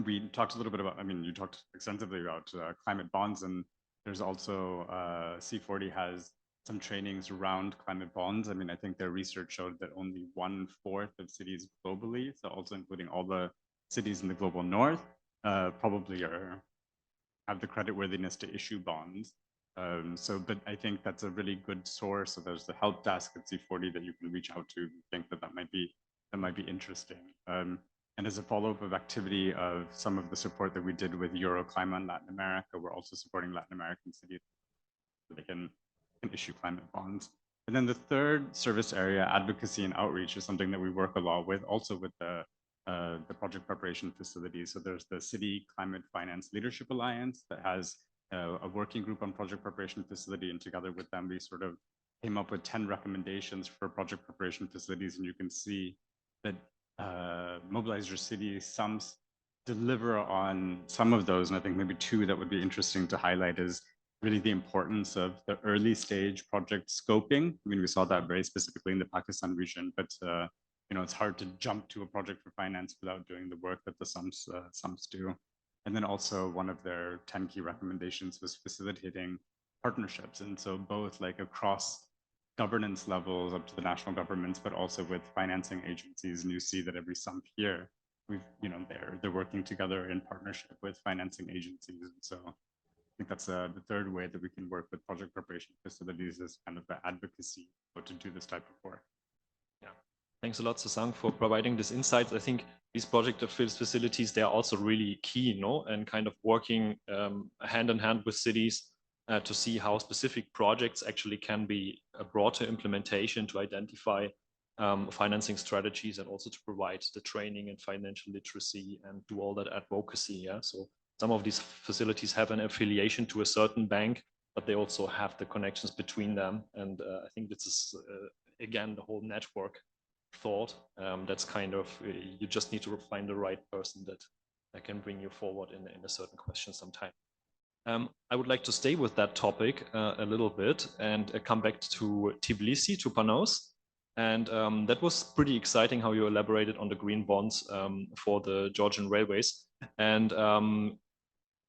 F: We talked a little bit about, you talked extensively about climate bonds, and there's also C40 has some trainings around climate bonds. I think their research showed that only 1/4 of cities globally, so also including all the cities in the global north, probably have the creditworthiness to issue bonds. But I think that's a really good source. So there's the help desk at C40 that you can reach out to. Think that might be interesting. And as a follow-up of activity of some of the support that we did with Euroclimate in Latin America, we're also supporting Latin American cities so they can issue climate bonds. And then the third service area, advocacy and outreach, is something that we work a lot with, also with the project preparation facilities. So there's the City Climate Finance Leadership Alliance that has a working group on project preparation facility, and together with them, we sort of came up with 10 recommendations for project preparation facilities, and you can see that Mobilize Your City sums deliver on some of those, and I think maybe two that would be interesting to highlight is really the importance of the early stage project scoping. I mean, we saw that very specifically in the Pakistan region, but you know, it's hard to jump to a project for finance without doing the work that the sums do. And then also one of their 10 key recommendations was facilitating partnerships, and so both like across governance levels up to the national governments, but also with financing agencies. And you see that every sump here, they're working together in partnership with financing agencies. And so I think that's the third way that we can work with project preparation facilities is kind of the advocacy to do this type of work.
A: Yeah, thanks a lot, Sasang, for providing this insights. I think these project facilities, they are also really key, and kind of working hand in hand with cities to see how specific projects actually can be brought to implementation, to identify financing strategies, and also to provide the training and financial literacy and do all that advocacy. Yeah, so some of these facilities have an affiliation to a certain bank, but they also have the connections between them. And I think this is again the whole network thought. That's kind of you just need to find the right person that can bring you forward in a certain question sometime. I would like to stay with that topic a little bit and come back to Tbilisi, to Panos. And that was pretty exciting how you elaborated on the green bonds for the Georgian railways. And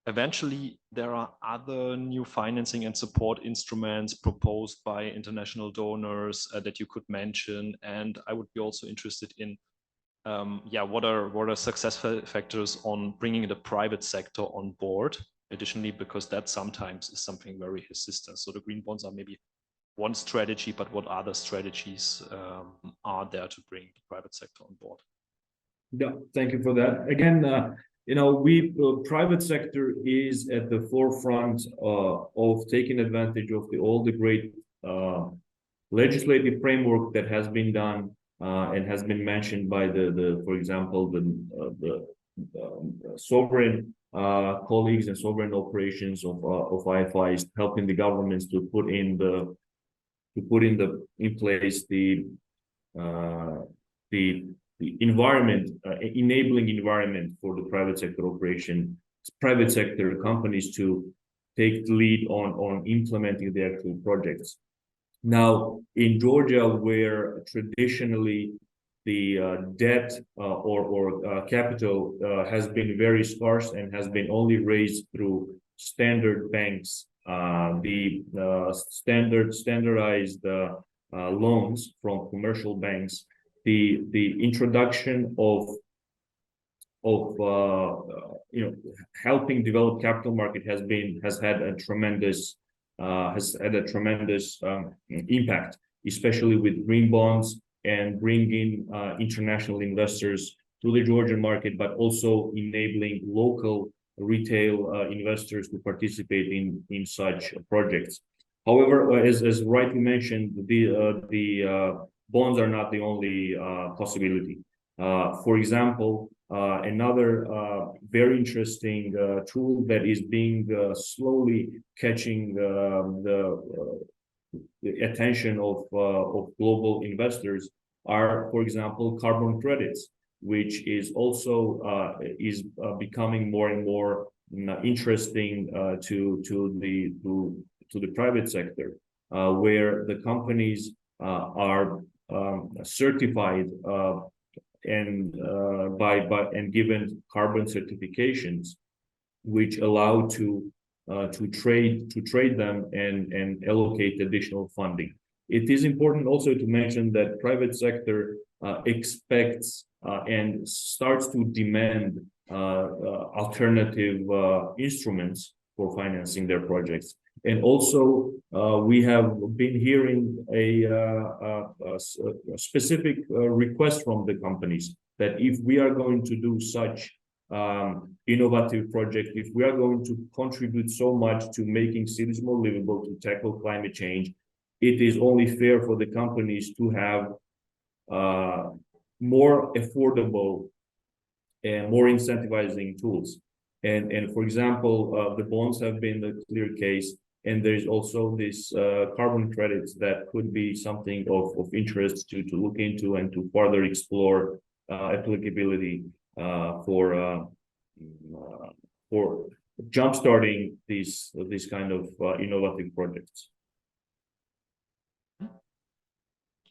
A: eventually there are other new financing and support instruments proposed by international donors that you could mention. And I would be also interested in what are success factors on bringing the private sector on board? Additionally, because that sometimes is something very resistant. So the green bonds are maybe one strategy, but what other strategies are there to bring the private sector on board?
C: Yeah, thank you for that. Again, private sector is at the forefront of taking advantage of all the great legislative framework that has been done and has been mentioned by for example, the sovereign colleagues and sovereign operations of IFIs, helping the governments to put in place the environment, enabling environment for the private sector private sector companies to take the lead on implementing the actual projects. Now, in Georgia, where traditionally the debt or capital has been very scarce and has been only raised through standard banks, the standardized loans from commercial banks, the introduction of helping develop capital market has had a tremendous impact, especially with green bonds and bringing international investors to the Georgian market, but also enabling local retail investors to participate in such projects. However, as rightly mentioned, the bonds are not the only possibility. For example, another very interesting tool that is being slowly catching the attention of global investors are, for example, carbon credits, which is also becoming more and more interesting to the private sector, where the companies are certified and given carbon certifications, which allow to trade them and allocate additional funding. It is important also to mention that private sector expects and starts to demand alternative instruments for financing their projects. And also, we have been hearing a specific request from the companies that if we are going to do such innovative project, if we are going to contribute so much to making cities more livable, to tackle climate change, it is only fair for the companies to have more affordable and more incentivizing tools. And for example, the bonds have been the clear case. And there is also this carbon credits that could be something of interest to look into and to further explore applicability for jumpstarting these kind of innovative projects.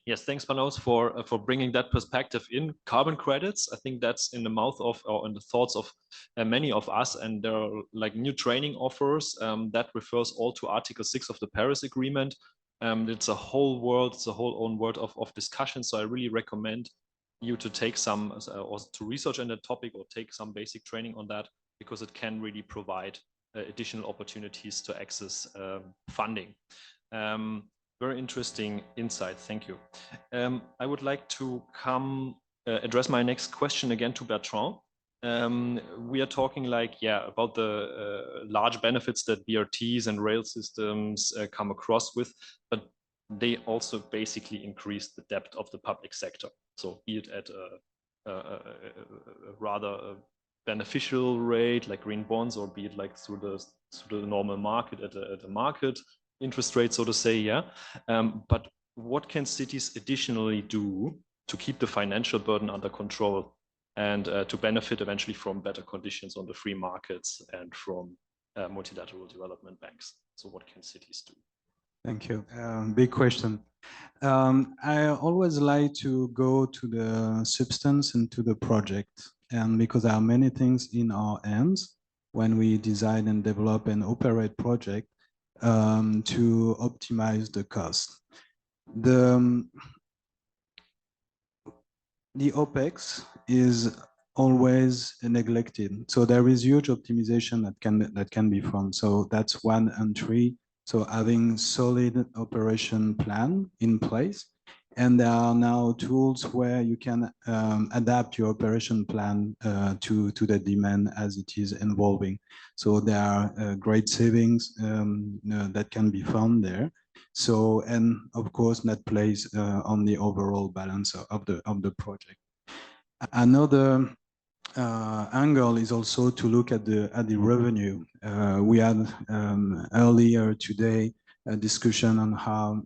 A: Yes, thanks, Panos, for bringing that perspective in. Carbon credits, I think that's in the mouth of, or in the thoughts of many of us, and there are like new training offers that refers all to Article 6 of the Paris Agreement. It's a whole world, it's a whole own world of discussion. So I really recommend you to take some, or to research on that topic or take some basic training on that, because it can really provide additional opportunities to access funding. Very interesting insight. Thank you. I would like to address my next question again to Bertrand. We are talking about the large benefits that BRTs and rail systems come across with, but they also basically increase the depth of the public sector. So be it at a rather beneficial rate like green bonds, or be it like through the normal market at a market interest rate, so to say, yeah. But what can cities additionally do to keep the financial burden under control and to benefit eventually from better conditions on the free markets and from multilateral development banks? So what can cities do?
D: Thank you. Big question. I always like to go to the substance and to the project, and because there are many things in our hands when we design and develop and operate project to optimize the cost. The OPEX is always neglected, so there is huge optimization that can be found. So that's one entry. So having solid operation plan in place, and there are now tools where you can adapt your operation plan to the demand as it is evolving. So there are great savings that can be found there. So, and of course that plays on the overall balance of the project. Another angle is also to look at the revenue. We had earlier today a discussion on how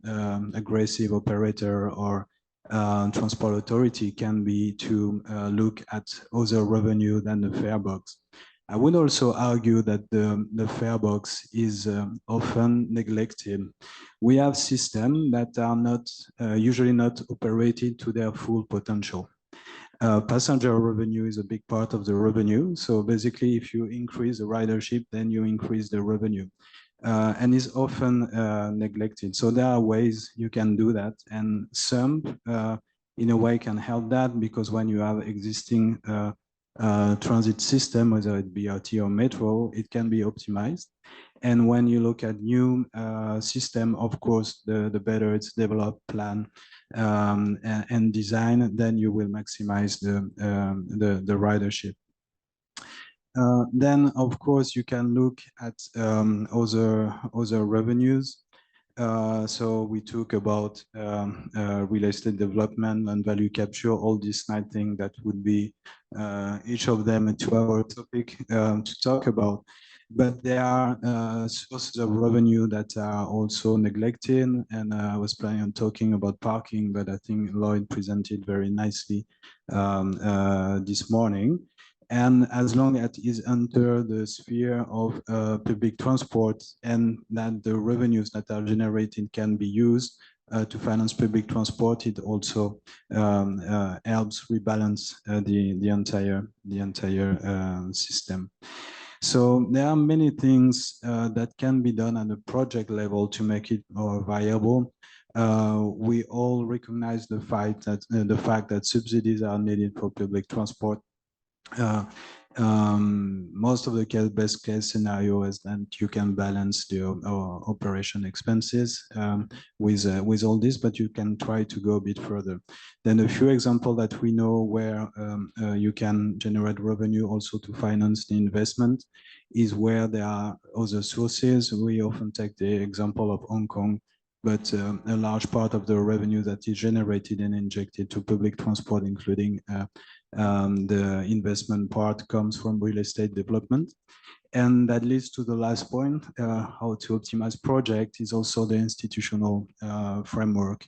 D: aggressive operator or transport authority can be to look at other revenue than the fare box. I would also argue that the fare box is often neglected. We have systems that are not usually not operated to their full potential. Passenger revenue is a big part of the revenue. So basically, if you increase the ridership, then you increase the revenue, and is often neglected. So there are ways you can do that, and some, in a way, can help that, because when you have existing transit system, whether it be BRT or metro, it can be optimized. And when you look at new system, of course, the better it's developed, plan, and design, then you will maximize the ridership. Then, of course, you can look at other revenues. So we talk about real estate development and value capture, all these nice things that would be each of them a 2-hour topic to talk about. But there are sources of revenue that are also neglected. And I was planning on talking about parking, but I think Lloyd presented very nicely this morning. And as long as it is under the sphere of public transport, and that the revenues that are generated can be used to finance public transport, it also helps rebalance the entire system. So there are many things that can be done at the project level to make it more viable. We all recognize the fact that subsidies are needed for public transport. Most of the best case scenario is that you can balance the operation expenses with all this, but you can try to go a bit further. Then a few examples that we know where you can generate revenue also to finance the investment is where there are other sources. We often take the example of Hong Kong, but a large part of the revenue that is generated and injected to public transport, including the investment part, comes from real estate development. And that leads to the last point, how to optimize project is also the institutional framework.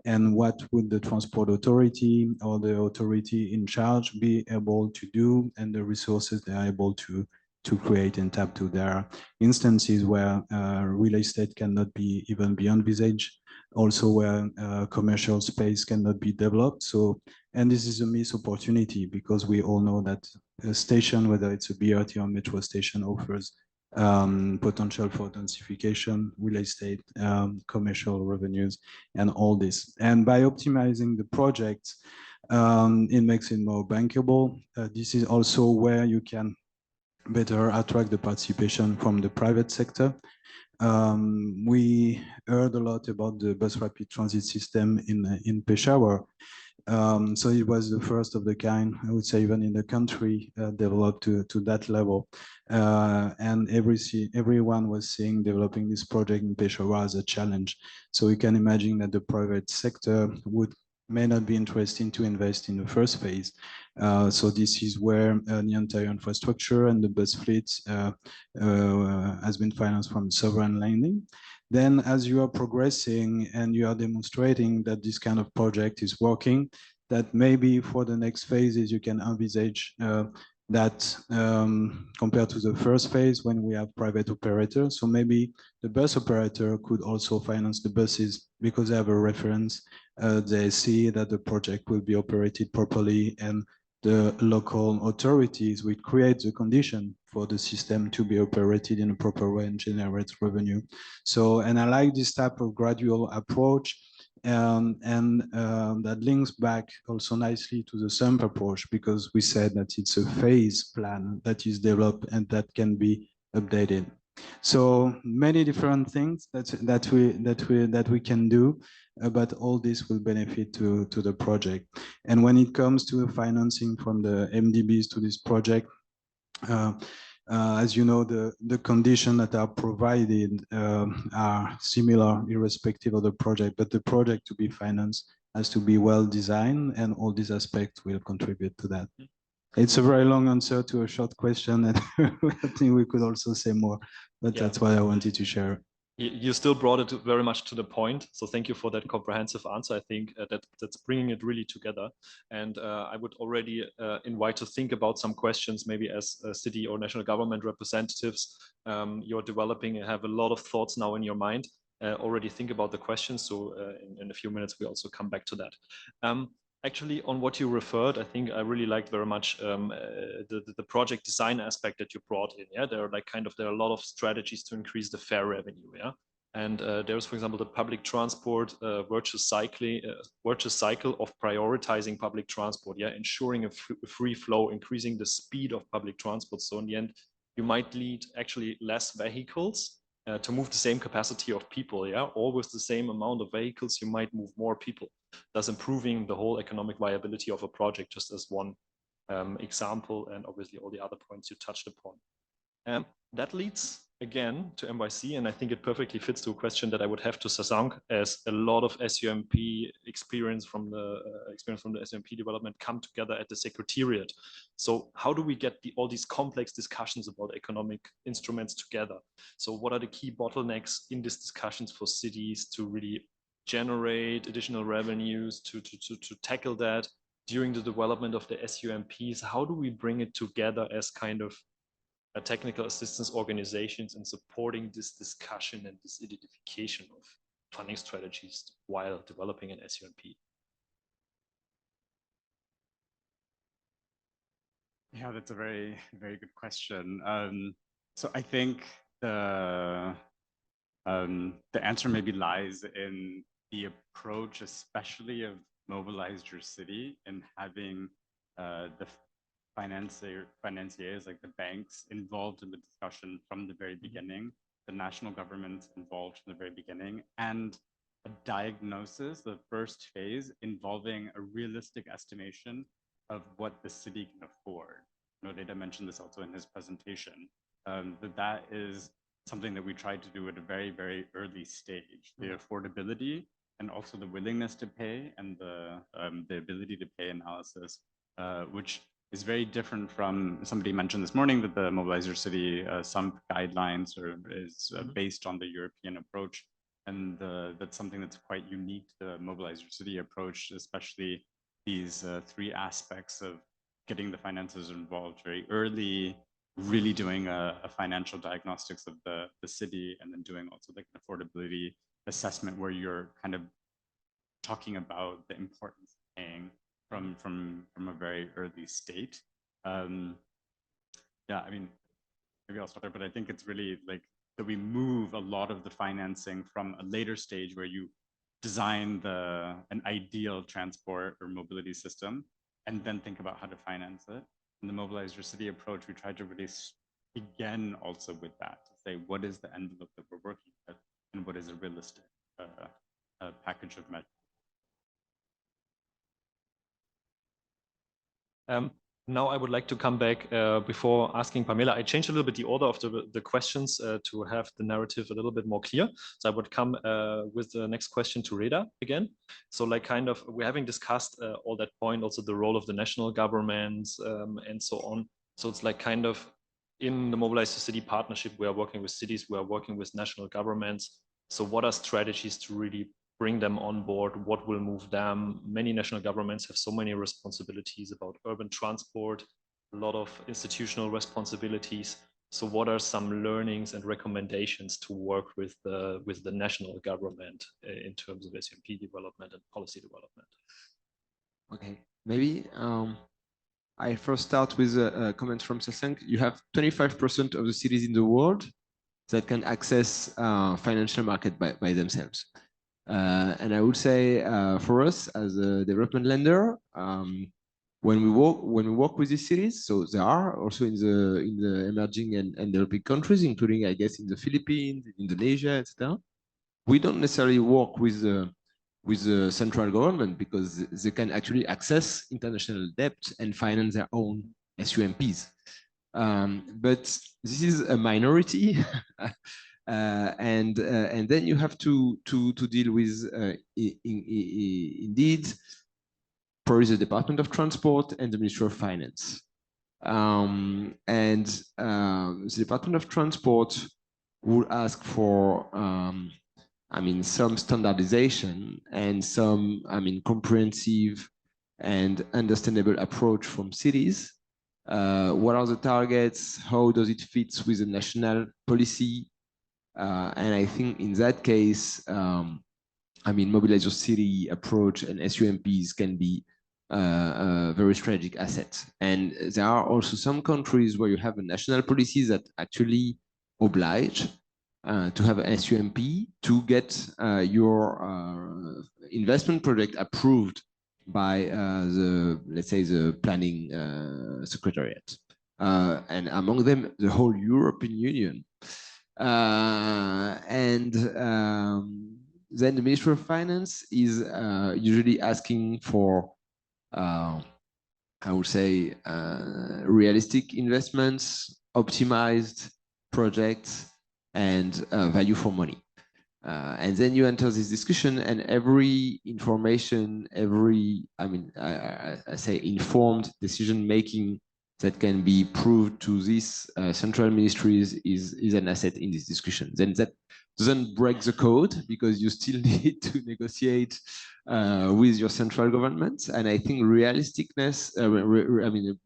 D: And what would the transport authority or the authority in charge be able to do, and the resources they are able to create and tap to. There are instances where real estate cannot be even be envisaged, also where commercial space cannot be developed. So, and this is a missed opportunity because we all know that a station, whether it's a BRT or metro station, offers potential for densification, real estate, commercial revenues, and all this. And by optimizing the projects, it makes it more bankable. This is also where you can better attract the participation from the private sector. We heard a lot about the bus rapid transit system in Peshawar. So it was the first of the kind, I would say, even in the country, developed to that level. And everyone was seeing developing this project in Peshawar as a challenge. So you can imagine that the private sector may not be interested to invest in the first phase. So this is where the entire infrastructure and the bus fleet has been financed from sovereign lending. Then as you are progressing and you are demonstrating that this kind of project is working, that maybe for the next phases you can envisage that compared to the first phase when we have private operators. So maybe the bus operator could also finance the buses because they have a reference. They see that the project will be operated properly, and the local authorities will create the condition for the system to be operated in a proper way and generate revenue. So, and I like this type of gradual approach. That links back also nicely to the SUMP approach, because we said that it's a phase plan that is developed and that can be updated. So many different things that we can do, but all this will benefit to the project. And when it comes to financing from the MDBs to this project, as you know, the conditions that are provided are similar irrespective of the project, but the project to be financed has to be well designed, and all these aspects will contribute to that. It's a very long answer to a short question, and I think we could also say more, but yeah, that's what I wanted to share.
A: You still brought it very much to the point. So thank you for that comprehensive answer. I think that's bringing it really together. And I would already invite to think about some questions, maybe as city or national government representatives. You're developing and have a lot of thoughts now in your mind. Already think about the questions. So in a few minutes, we also come back to that. Actually, on what you referred, I think I really liked very much the project design aspect that you brought in. Yeah, there are there are a lot of strategies to increase the fare revenue. Yeah, and there's, for example, the public transport virtuous cycle of prioritizing public transport. Yeah, ensuring a free flow, increasing the speed of public transport. So in the end, you might need actually less vehicles to move the same capacity of people, yeah, or with the same amount of vehicles, you might move more people, thus improving the whole economic viability of a project, just as one example, and obviously all the other points you touched upon. That leads again to MYC, and I think it perfectly fits to a question that I would have to Sasank, as a lot of SUMP experience from the SUMP development come together at the Secretariat. So how do we get all these complex discussions about economic instruments together? So what are the key bottlenecks in these discussions for cities to really generate additional revenues, to tackle that during the development of the SUMPs? How do we bring it together as kind of technical assistance organizations in supporting this discussion and this identification of funding strategies while developing an SUMP?
F: Yeah, that's a very, very good question. So I think the answer maybe lies in the approach, especially of Mobilize Your City, and having the financiers like the banks involved in the discussion from the very beginning, the national government involved from the very beginning, and a diagnosis, the first phase, involving a realistic estimation of what the city can afford. Nodeda mentioned this also in his presentation, that is something that we tried to do at a very, very early stage. The affordability and also the willingness to pay and the ability to pay analysis, which is very different from, somebody mentioned this morning that the Mobilize Your City some guidelines is based on the European approach. And that's something that's quite unique to the Mobilize Your City approach, especially these three aspects of getting the finances involved very early, really doing a financial diagnostics of the city, and then doing also like an affordability assessment where you're kind of talking about the importance of paying from a very early state. Yeah, I mean, maybe I'll stop there, but I think it's really like that we move a lot of the financing from a later stage where you design an ideal transport or mobility system and then think about how to finance it. In the Mobilize Your City approach, we try to really begin also with that, to say what is the envelope that we're working with and what is a realistic package of measures.
A: Now I would like to come back before asking Pamela. I changed a little bit the order of the questions to have the narrative a little bit more clear. So I would come with the next question to Reda again. So like kind of, we're having discussed all that point, also the role of the national governments and so on. So it's like kind of in the Mobilize the City partnership, we are working with cities, we are working with national governments. So what are strategies to really bring them on board? What will move them? Many national governments have so many responsibilities about urban transport, a lot of institutional responsibilities. So what are some learnings and recommendations to work with the national government in terms of SUMP development and policy development?
B: Okay, maybe I first start with a comment from Sasank. You have 25% of the cities in the world that can access financial market by themselves. And I would say for us as a development lender, when we work with these cities, so there are also in the emerging and developing countries, including I guess in the Philippines, Indonesia, etc. We don't necessarily work with the central government because they can actually access international debt and finance their own SUMPs. But this is a minority. And then you have to deal with indeed probably the Department of Transport and the Ministry of Finance. The Department of Transport would ask for I mean some standardization and some comprehensive and understandable approach from cities. What are the targets? How does it fit with the national policy? And I think in that case, Mobilize Your City approach and SUMPs can be a very strategic asset. And there are also some countries where you have a national policy that actually oblige to have an SUMP to get your investment project approved by let's say the planning secretariat. And among them, the whole European Union. Then the Ministry of Finance is usually asking for, I would say, realistic investments, optimized projects, and value for money. And then you enter this discussion, and every information, I say informed decision making that can be proved to these central ministries is an asset in this discussion. Then that doesn't break the code because you still need to negotiate with your central government. And I think realisticness,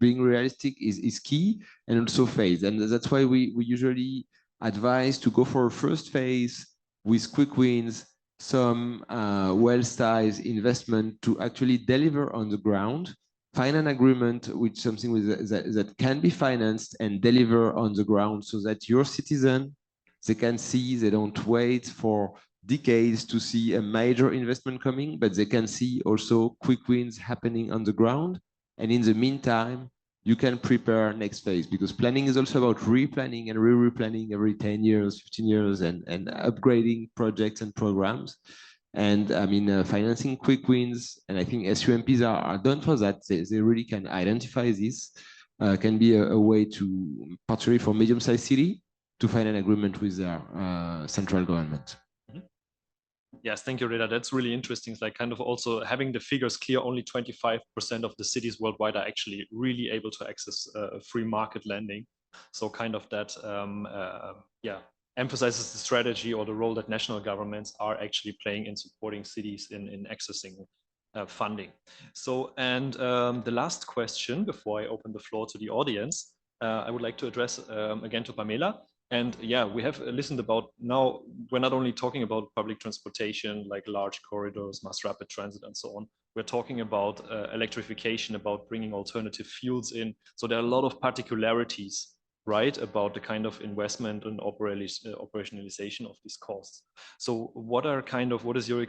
B: being realistic is key, and also phase. And that's why we usually advise to go for a first phase with quick wins, some well-sized investment to actually deliver on the ground, find an agreement with something that can be financed and deliver on the ground so that your citizen, they can see, they don't wait for decades to see a major investment coming, but they can see also quick wins happening on the ground. And in the meantime, you can prepare next phase, because planning is also about replanning and replanning every 10 years, 15 years, and upgrading projects and programs. And financing quick wins, and I think SUMPs are done for that. They really can identify this, can be a way to, particularly for medium-sized city, to find an agreement with their central government.
A: Yes, thank you, Rita. That's really interesting. It's like kind of also having the figures clear, only 25% of the cities worldwide are actually really able to access free market lending. So kind of that, yeah, emphasizes the strategy or the role that national governments are actually playing in supporting cities in accessing funding. So, and the last question before I open the floor to the audience, I would like to address again to Pamela. And yeah, we have listened about now, we're not only talking about public transportation, like large corridors, mass rapid transit and so on. We're talking about electrification, about bringing alternative fuels in. So there are a lot of particularities, right, about the kind of investment and operationalization of these costs. So what are kind of, what is your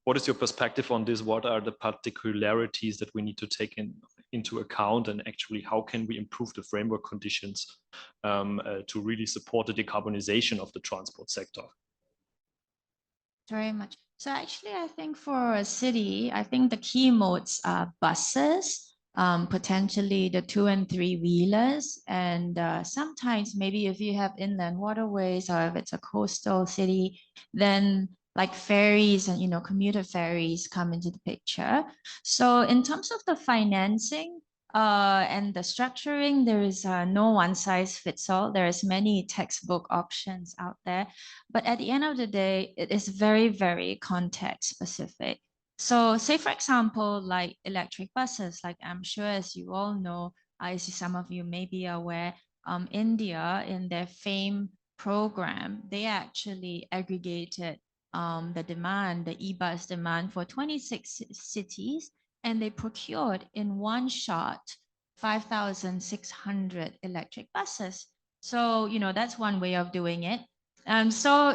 A: what is your perspective on this? What are the particularities that we need to take into account, and actually how can we improve the framework conditions to really support the decarbonization of the transport sector?
E: Very much. So actually, I think for a city, I think the key modes are buses, potentially the 2 and 3 wheelers, and sometimes maybe if you have inland waterways or if it's a coastal city, then like ferries and commuter ferries come into the picture. So in terms of the financing and the structuring, there is no one size fits all. There's many textbook options out there, but at the end of the day, it is very, very context specific. So say, for example, like electric buses, like I'm sure as you all know, I see some of you may be aware, India in their FAME program, they actually aggregated the demand, the e-bus demand for 26 cities, and they procured in one shot 5,600 electric buses. So, that's one way of doing it. So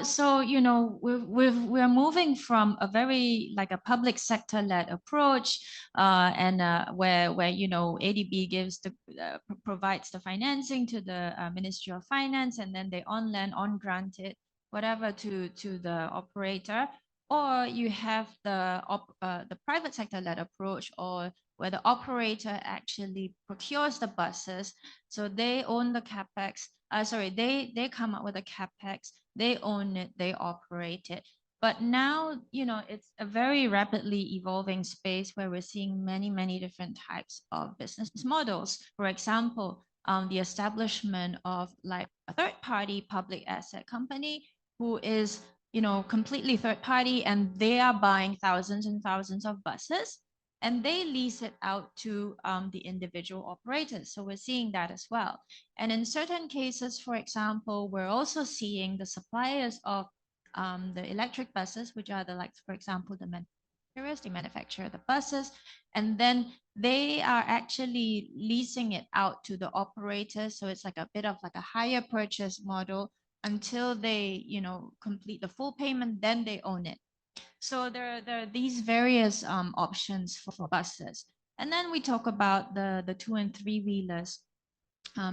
E: we're moving from a very like a public sector led approach, and where ADB gives provides the financing to the Ministry of Finance, and then they on lend, on grant it, whatever to the operator, or you have the private sector led approach, or where the operator actually procures the buses, so they own the capex. They come up with a capex, they own it, they operate it. But now, it's a very rapidly evolving space where we're seeing many, many different types of business models. For example, the establishment of like a third-party public asset company who is, completely third party, and they are buying thousands and thousands of buses, and they lease it out to the individual operators. So we're seeing that as well. And in certain cases, for example, we're also seeing the suppliers of the electric buses, which are for example, the manufacturers, they manufacture the buses, and then they are actually leasing it out to the operators. So it's like a bit of like a hire purchase model until they, complete the full payment, then they own it. So there are these various options for buses. And then we talk about the 2 and 3 wheelers,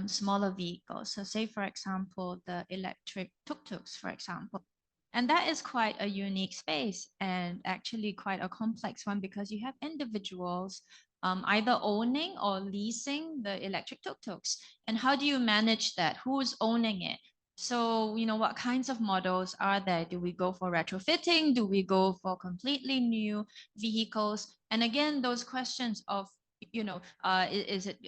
E: smaller vehicles. So say, for example, the electric tuk-tuks, for example. And that is quite a unique space, and actually quite a complex one, because you have individuals either owning or leasing the electric tuk-tuks. And how do you manage that? Who's owning it? So, what kinds of models are there? Do we go for retrofitting? Do we go for completely new vehicles? And again, those questions of, is it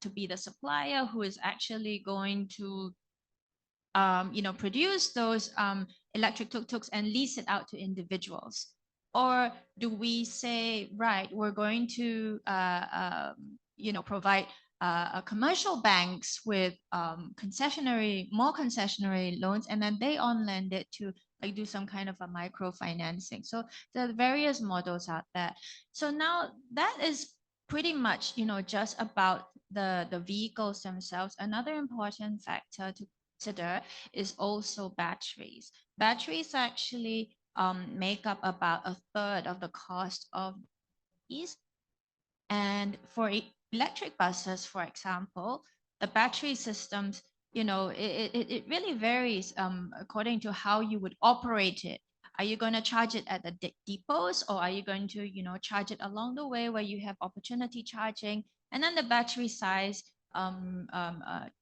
E: to be the supplier who is actually going to, produce those electric tuk-tuks and lease it out to individuals? Or do we say, right, we're going to, provide commercial banks with more concessionary loans, and then they on lend it to like do some kind of a microfinancing. So there are various models out there. So now that is pretty much, just about the vehicles themselves. Another important factor to consider is also batteries. Batteries actually make up about a third of the cost of these. And for electric buses, for example, the battery systems, it really varies according to how you would operate it. Are you going to charge it at the depots, or are you going to, charge it along the way where you have opportunity charging? And then the battery size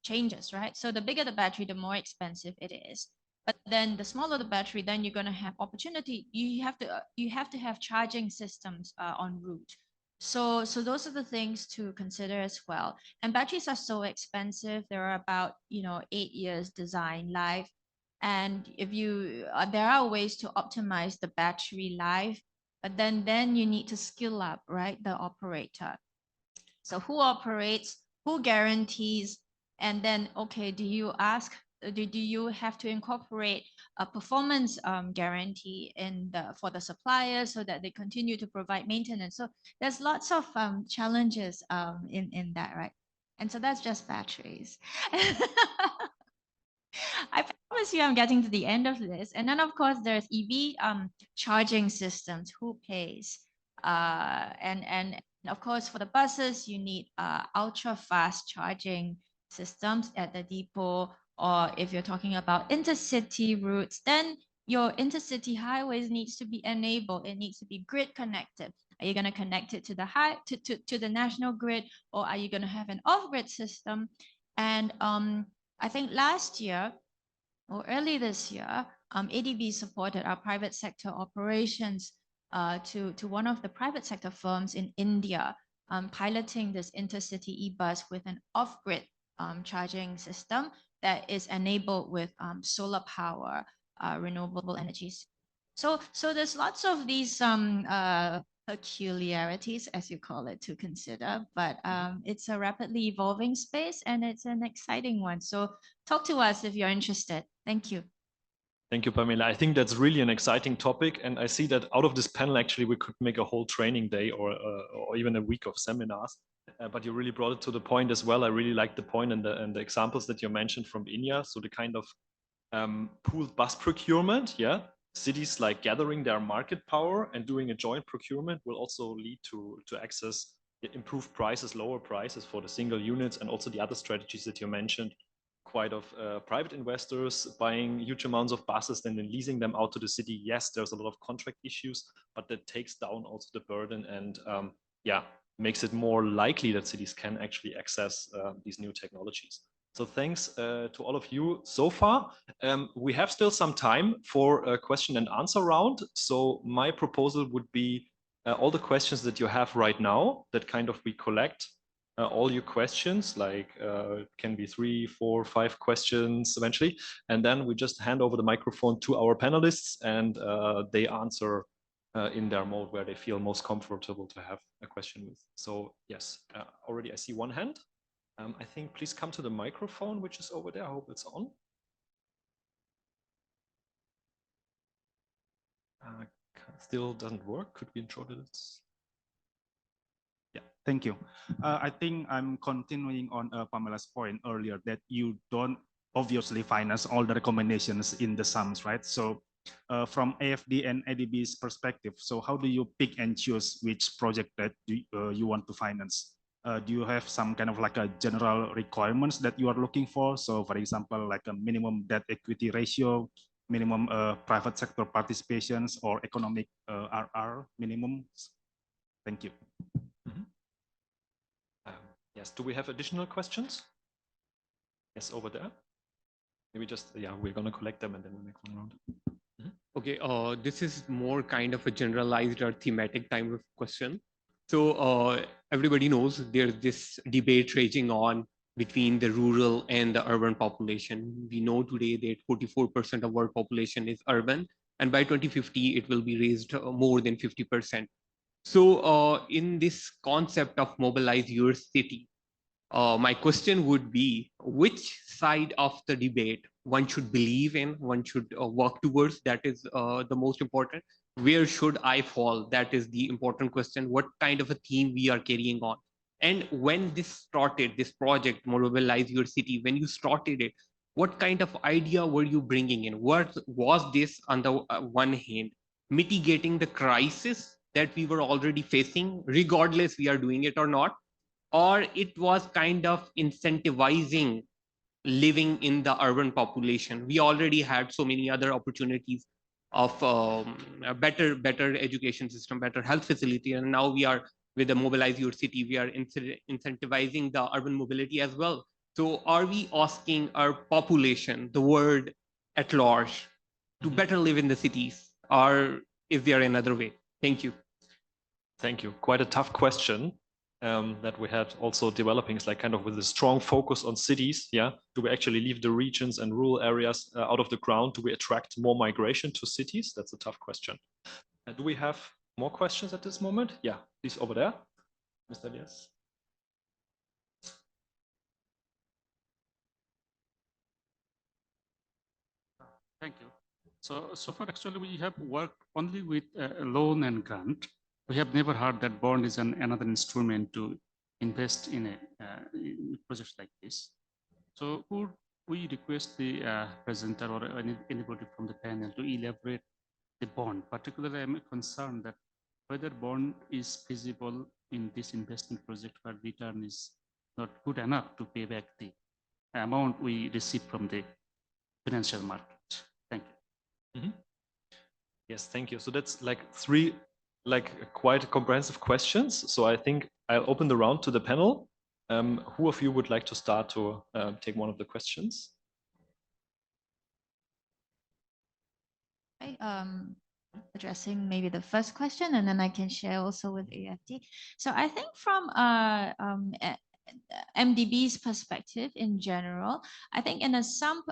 E: changes, right? So the bigger the battery, the more expensive it is. But then the smaller the battery, then you're going to have opportunity. You have to have charging systems en route. So those are the things to consider as well. And batteries are so expensive. There are about 8 years design life. And if you there are ways to optimize the battery life, but then you need to skill up, right? The operator. So who operates, who guarantees, and then, okay, do you have to incorporate a performance guarantee for the suppliers so that they continue to provide maintenance? So there's lots of challenges in that, right? And so that's just batteries. I promise you I'm getting to the end of this. And then, of course, there's EV charging systems. Who pays? And of course, for the buses, you need ultra fast charging systems at the depot. Or if you're talking about intercity routes, then your intercity highways needs to be enabled. It needs to be grid connected. Are you going to connect it to the national grid, or are you going to have an off-grid system? And I think last year or early this year, ADB supported our private sector operations to one of the private sector firms in India, piloting this intercity e-bus with an off-grid charging system that is enabled with solar power, renewable energies. So there's lots of these peculiarities, as you call it, to consider, but it's a rapidly evolving space and it's an exciting one. So talk to us if you're interested. Thank you.
A: Thank you, Pamela. I think that's really an exciting topic. And I see that out of this panel, actually, we could make a whole training day or even a week of seminars. But you really brought it to the point as well. I really like the point and the examples that you mentioned from India. So the kind of pooled bus procurement, yeah. Cities like gathering their market power and doing a joint procurement will also lead to access improved prices, lower prices for the single units, and also the other strategies that you mentioned, quite of private investors buying huge amounts of buses and then leasing them out to the city. Yes, there's a lot of contract issues, but that takes down also the burden and yeah, makes it more likely that cities can actually access these new technologies. So thanks to all of you so far. We have still some time for a question and answer round. So my proposal would be all the questions that you have right now, that kind of we collect all your questions, like it can be 3, 4, 5 questions eventually. And then we just hand over the microphone to our panelists and they answer in their mode where they feel most comfortable to have a question with. So yes, already I see one hand. I think please come to the microphone, which is over there. I hope it's on. Still doesn't work. Could we ensure that it's...
G: Yeah, thank you. I think I'm continuing on Pamela's point earlier that you don't obviously finance all the recommendations in the sums, right? So from AFD and ADB's perspective, so how do you pick and choose which project that you want to finance? Do you have some kind of like a general requirements that you are looking for? So for example, like a minimum debt equity ratio, minimum private sector participations, or economic RR minimums? Thank you.
A: Yes, do we have additional questions? Yes, over there. Maybe just, yeah, we're gonna collect them and then we'll make one round.
H: Okay, this is more kind of a generalized or thematic type of question. So everybody knows there's this debate raging on between the rural and the urban population. We know today that 44% of our population is urban, and by 2050, it will be raised more than 50%. So in this concept of mobilize your city, my question would be, which side of the debate one should believe in, one should work towards? That is the most important. Where should I fall? That is the important question. What kind of a theme we are carrying on? And when this started, this project, Mobilize Your City, when you started it, what kind of idea were you bringing in? What was this on the one hand, mitigating the crisis that we were already facing, regardless we are doing it or not? Or it was kind of incentivizing living in the urban population? We already had so many other opportunities of a better education system, better health facility, and now we are with the Mobilize Your City, we are incentivizing the urban mobility as well. So are we asking our population, the world, at large to better live in the cities? Or is there another way? Thank you.
A: Thank you. Quite a tough question that we had also developing. It's like kind of with a strong focus on cities. Yeah. Do we actually leave the regions and rural areas out of the ground? Do we attract more migration to cities? That's a tough question. Do we have more questions at this moment? Yeah, please over there, Mr. Elias.
I: Thank you. So far, actually, we have worked only with loan and grant. We have never heard that bond is another instrument to invest in a project like this. So would we request the presenter or anybody from the panel to elaborate the bond? Particularly, I'm concerned that whether bond is feasible in this investment project where return is not good enough to pay back the amount we receive from the financial market. Thank you.
A: Mm-hmm. Yes, thank you. So that's like three quite comprehensive questions. So I think I'll open the round to the panel. Who of you would like to start to take one of the questions?
E: Addressing maybe the first question, and then I can share also with AFD. So I think from MDB's perspective in general, I think in a sump,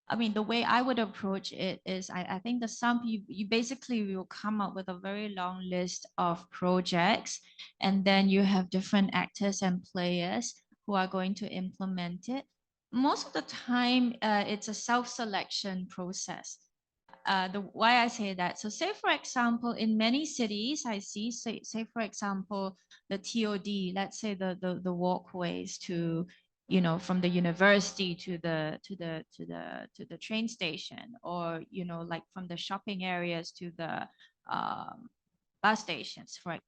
E: I mean, the way I would approach it is I think the sump, you basically will come up with a very long list of projects, and then you have different actors and players who are going to implement it. Most of the time, it's a self-selection process. Why I say that, so say for example, in many cities, I see, say for example, the TOD, let's say the walkways to, you know, from the university to the train station, or, you know, like from the shopping areas to the bus stations, for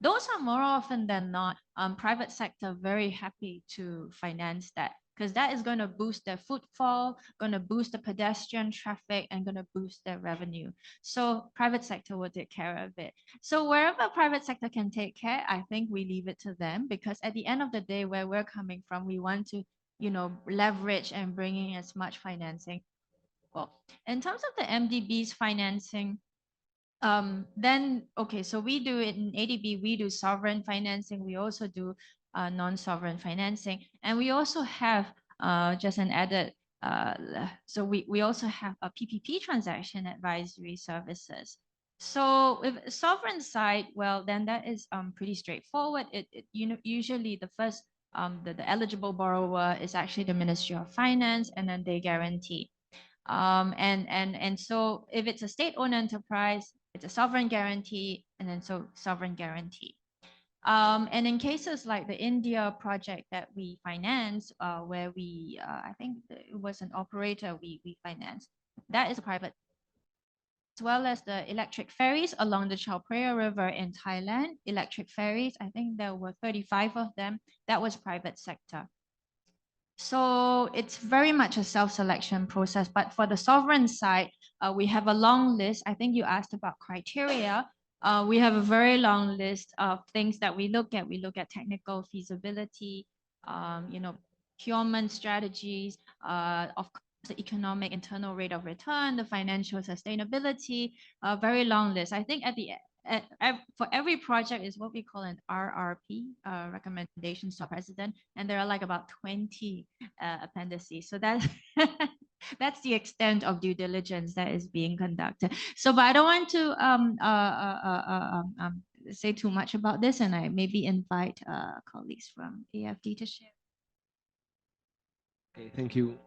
E: those are more often than not private sector very happy to finance that, because that is going to boost their footfall, going to boost the pedestrian traffic, and going to boost their revenue. So private sector will take care of it. So wherever private sector can take care, I think we leave it to them, because at the end of the day, where we're coming from, we want to, you know, leverage and bring in as much financing. Well, in terms of the MDB's financing, then, okay, so we do it in ADB, we do sovereign financing. We also do non-sovereign financing. And we also have just an added, so we also have a PPP transaction advisory services. So with sovereign side, well, then that is pretty straightforward. You know, usually the first, the eligible borrower is actually the Ministry of Finance, and then they guarantee. And so if it's a state-owned enterprise, it's a sovereign guarantee, and then so sovereign guarantee. And in cases like the India project that we finance, where we, I think it was an operator we financed, that is a private, as well as the electric ferries along the Chao Phraya River in Thailand. Electric ferries, I think there were 35 of them. That was private sector. So it's very much a self-selection process. But for the sovereign side, we have a long list. I think you asked about criteria. We have a very long list of things that we look at. We look at technical feasibility, you know, procurement strategies, of the economic internal rate of return, the financial sustainability, a very long list. I think at the for every project is what we call an RRP, recommendations to president, and there are like about 20 appendices. So that that's the extent of due diligence that is being conducted. So, but I don't want to say too much about this, and I maybe invite colleagues from AFD to share.
B: Okay, thank you.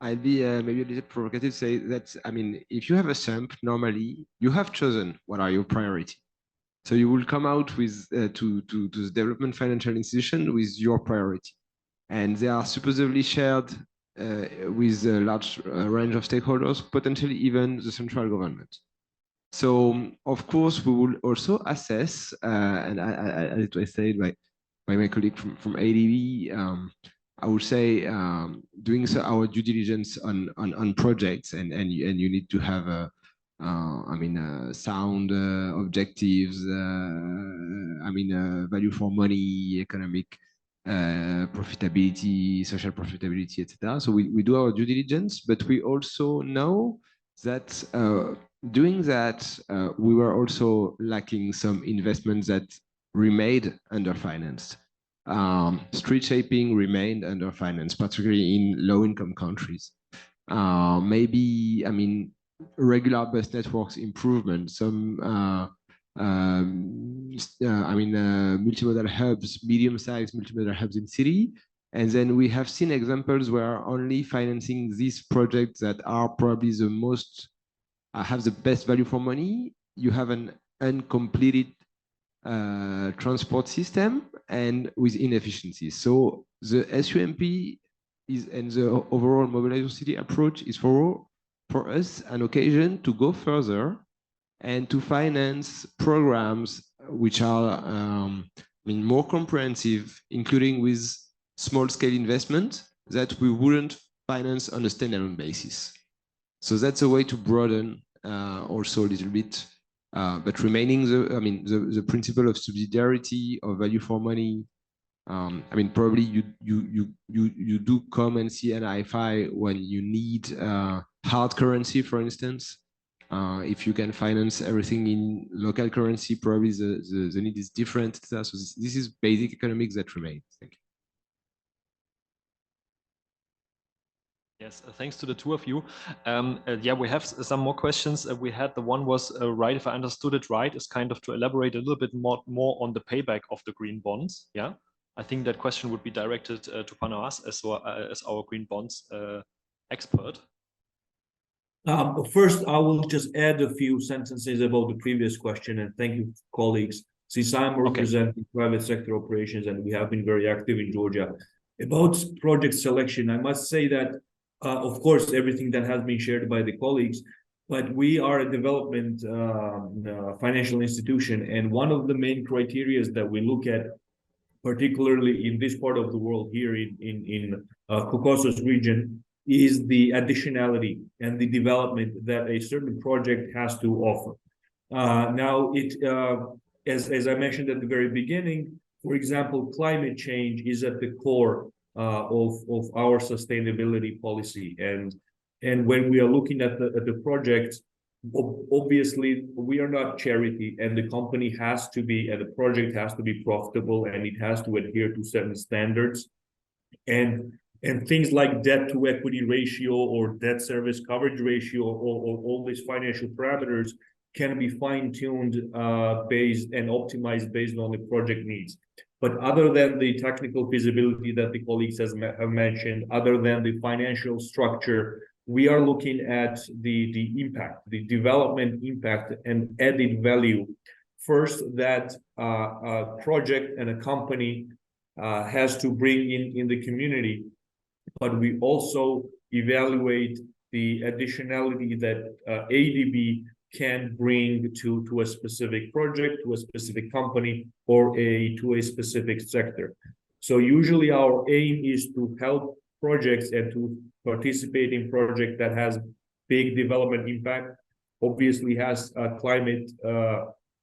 B: I'll be maybe a little provocative, say that, I mean, if you have a SUMP, normally you have chosen what are your priority. So you will come out with to the development financial institution with your priority. And they are supposedly shared with a large range of stakeholders, potentially even the central government. So of course, we will also assess, and as it was said by my colleague from ADB, I would say doing our due diligence on projects, and you need to have I mean sound objectives, I mean value for money, economic profitability, social profitability, etc. So we do our due diligence, but we also know that doing that, we were also lacking some investments that remained underfinanced. Street shaping remained underfinanced, particularly in low-income countries. Maybe, I mean, regular bus networks improvement, some multimodal hubs, medium-sized multimodal hubs in city. And then we have seen examples where only financing these projects that are probably the most, have the best value for money. You have an uncompleted transport system and with inefficiencies. So the SUMP is, and the overall mobilization city approach is for us an occasion to go further and to finance programs which are more comprehensive, including with small-scale investment that we wouldn't finance on a standalone basis. So that's a way to broaden also a little bit, but remaining the principle of subsidiarity, of value for money. Probably you do come and see an IFI when you need hard currency, for instance. If you can finance everything in local currency, probably the need is different. So this is basic economics that remains. Thank you.
A: Yes, thanks to the two of you. Yeah, we have some more questions. We had the one was right, if I understood it right, is kind of to elaborate a little bit more on the payback of the green bonds. Yeah, I think that question would be directed to Panas as our green bonds expert.
C: First, I will just add a few sentences about the previous question, and thank you, colleagues. Since I'm representing private sector operations and we have been very active in Georgia, about project selection, I must say that, of course, everything that has been shared by the colleagues, but we are a development financial institution, and one of the main criteria that we look at, particularly in this part of the world here in Caucasus region, is the additionality and the development that a certain project has to offer. Now, as I mentioned at the very beginning, for example, climate change is at the core of our sustainability policy, and when we are looking at the project, obviously we are not charity, and the company has to be, and the project has to be profitable, and it has to adhere to certain standards, and things like debt to equity ratio or debt service coverage ratio, or all these financial parameters can be fine-tuned based and optimized based on the project needs. But other than the technical feasibility that the colleagues have mentioned, other than the financial structure, we are looking at the impact, the development impact and added value. First, that a project and a company has to bring in the community, but we also evaluate the additionality that ADB can bring to a specific project, to a specific company, or to a specific sector. So usually our aim is to help projects and to participate in project that has big development impact, obviously has a climate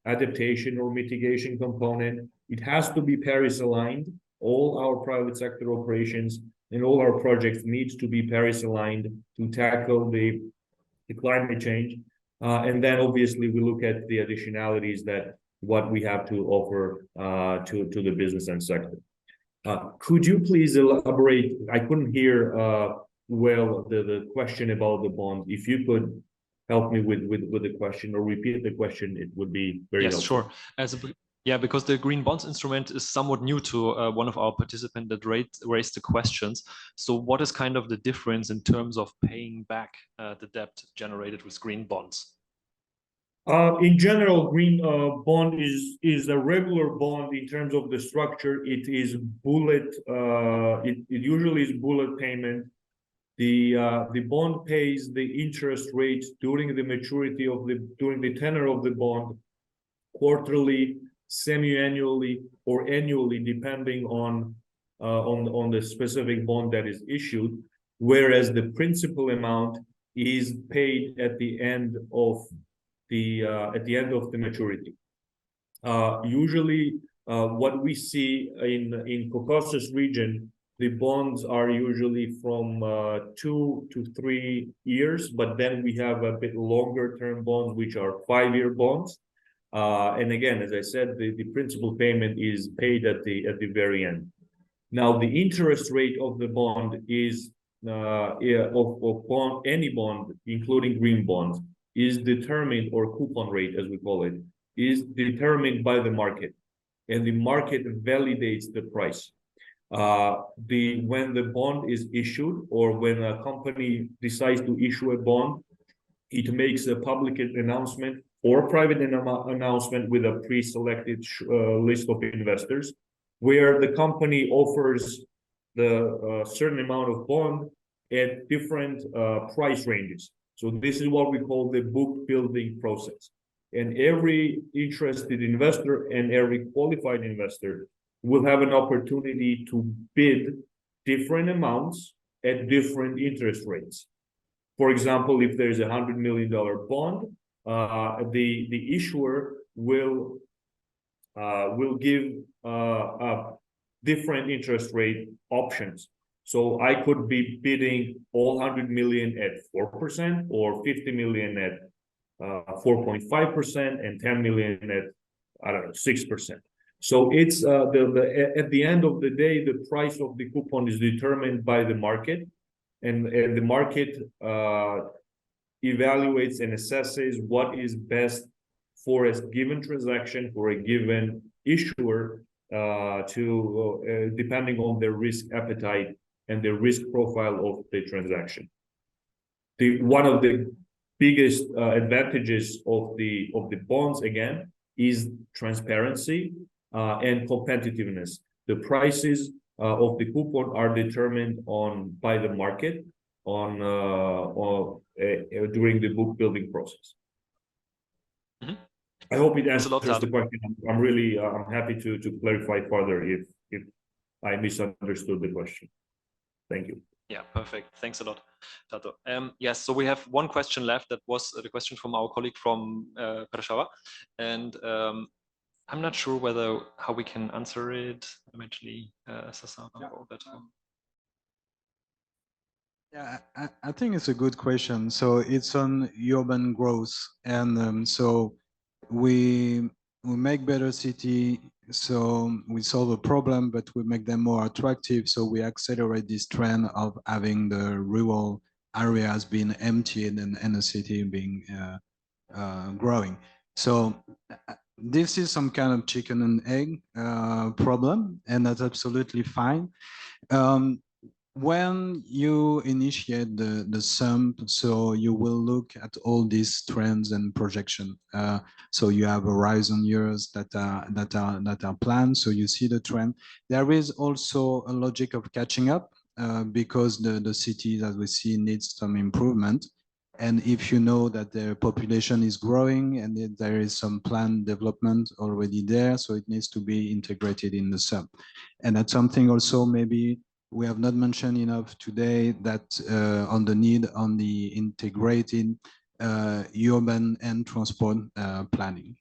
C: adaptation or mitigation component. It has to be Paris aligned. All our private sector operations and all our projects needs to be Paris aligned to tackle the climate change. And then obviously we look at the additionalities that what we have to offer to the business and sector. Could you please elaborate? I couldn't hear well the question about the bond. If you could help me with the question or repeat the question, it would be very helpful.
A: Sure. Yeah, because the green bonds instrument is somewhat new to one of our participants that raised the questions. So what is kind of the difference in terms of paying back the debt generated with green bonds?
C: In general, green bond is a regular bond in terms of the structure. It is bullet. It usually is bullet payment. The bond pays the interest rate during the maturity of during the tenor of the bond, quarterly, semi-annually, or annually, depending on the specific bond that is issued. Whereas the principal amount is paid at the end of the maturity. Usually, what we see in Caucasus region, the bonds are usually from 2 to 3 years, but then we have a bit longer term bonds, which are 5-year bonds. And again, as I said, the principal payment is paid at the very end. Now, the interest rate of the bond is any bond, including green bonds, is determined, or coupon rate, as we call it, is determined by the market, and the market validates the price. When the bond is issued, or when a company decides to issue a bond, it makes a public announcement or private announcement with a pre-selected list of investors, where the company offers the certain amount of bond at different price ranges. So this is what we call the book building process. And every interested investor and every qualified investor will have an opportunity to bid different amounts at different interest rates. For example, if there's a $100 million bond, the issuer will give different interest rate options. So I could be bidding all 100 million at 4%, or 50 million at 4.5%, and 10 million at, I don't know, 6%. So it's at the end of the day, the price of the coupon is determined by the market, and the market evaluates and assesses what is best for a given transaction, for a given issuer, depending on their risk appetite and the risk profile of the transaction. One of the biggest advantages of the bonds, again, is transparency and competitiveness. The prices of the coupon are determined by the market during the book building process.
A: Mm-hmm.
C: I hope it answers the question. I'm happy to clarify further if I misunderstood the question. Thank you.
A: Yeah, perfect. Thanks a lot, Tato. Yes, so we have one question left. That was the question from our colleague from Warsaw, and I'm not sure how we can answer it eventually.
D: Yeah, I think it's a good question. So it's on urban growth, and so we make better city, so we solve a problem, but we make them more attractive. So we accelerate this trend of having the rural areas being emptied and the city being growing. So this is some kind of chicken and egg problem, and that's absolutely fine. When you initiate the SUMP, so you will look at all these trends and projection. So you have horizon years that are planned. So you see the trend. There is also a logic of catching up because the cities, as we see, needs some improvement. And if you know that their population is growing and there is some planned development already there, so it needs to be integrated in the SUMP. And that's something also maybe we have not mentioned enough today, that on the need on the integrated urban and transport planning.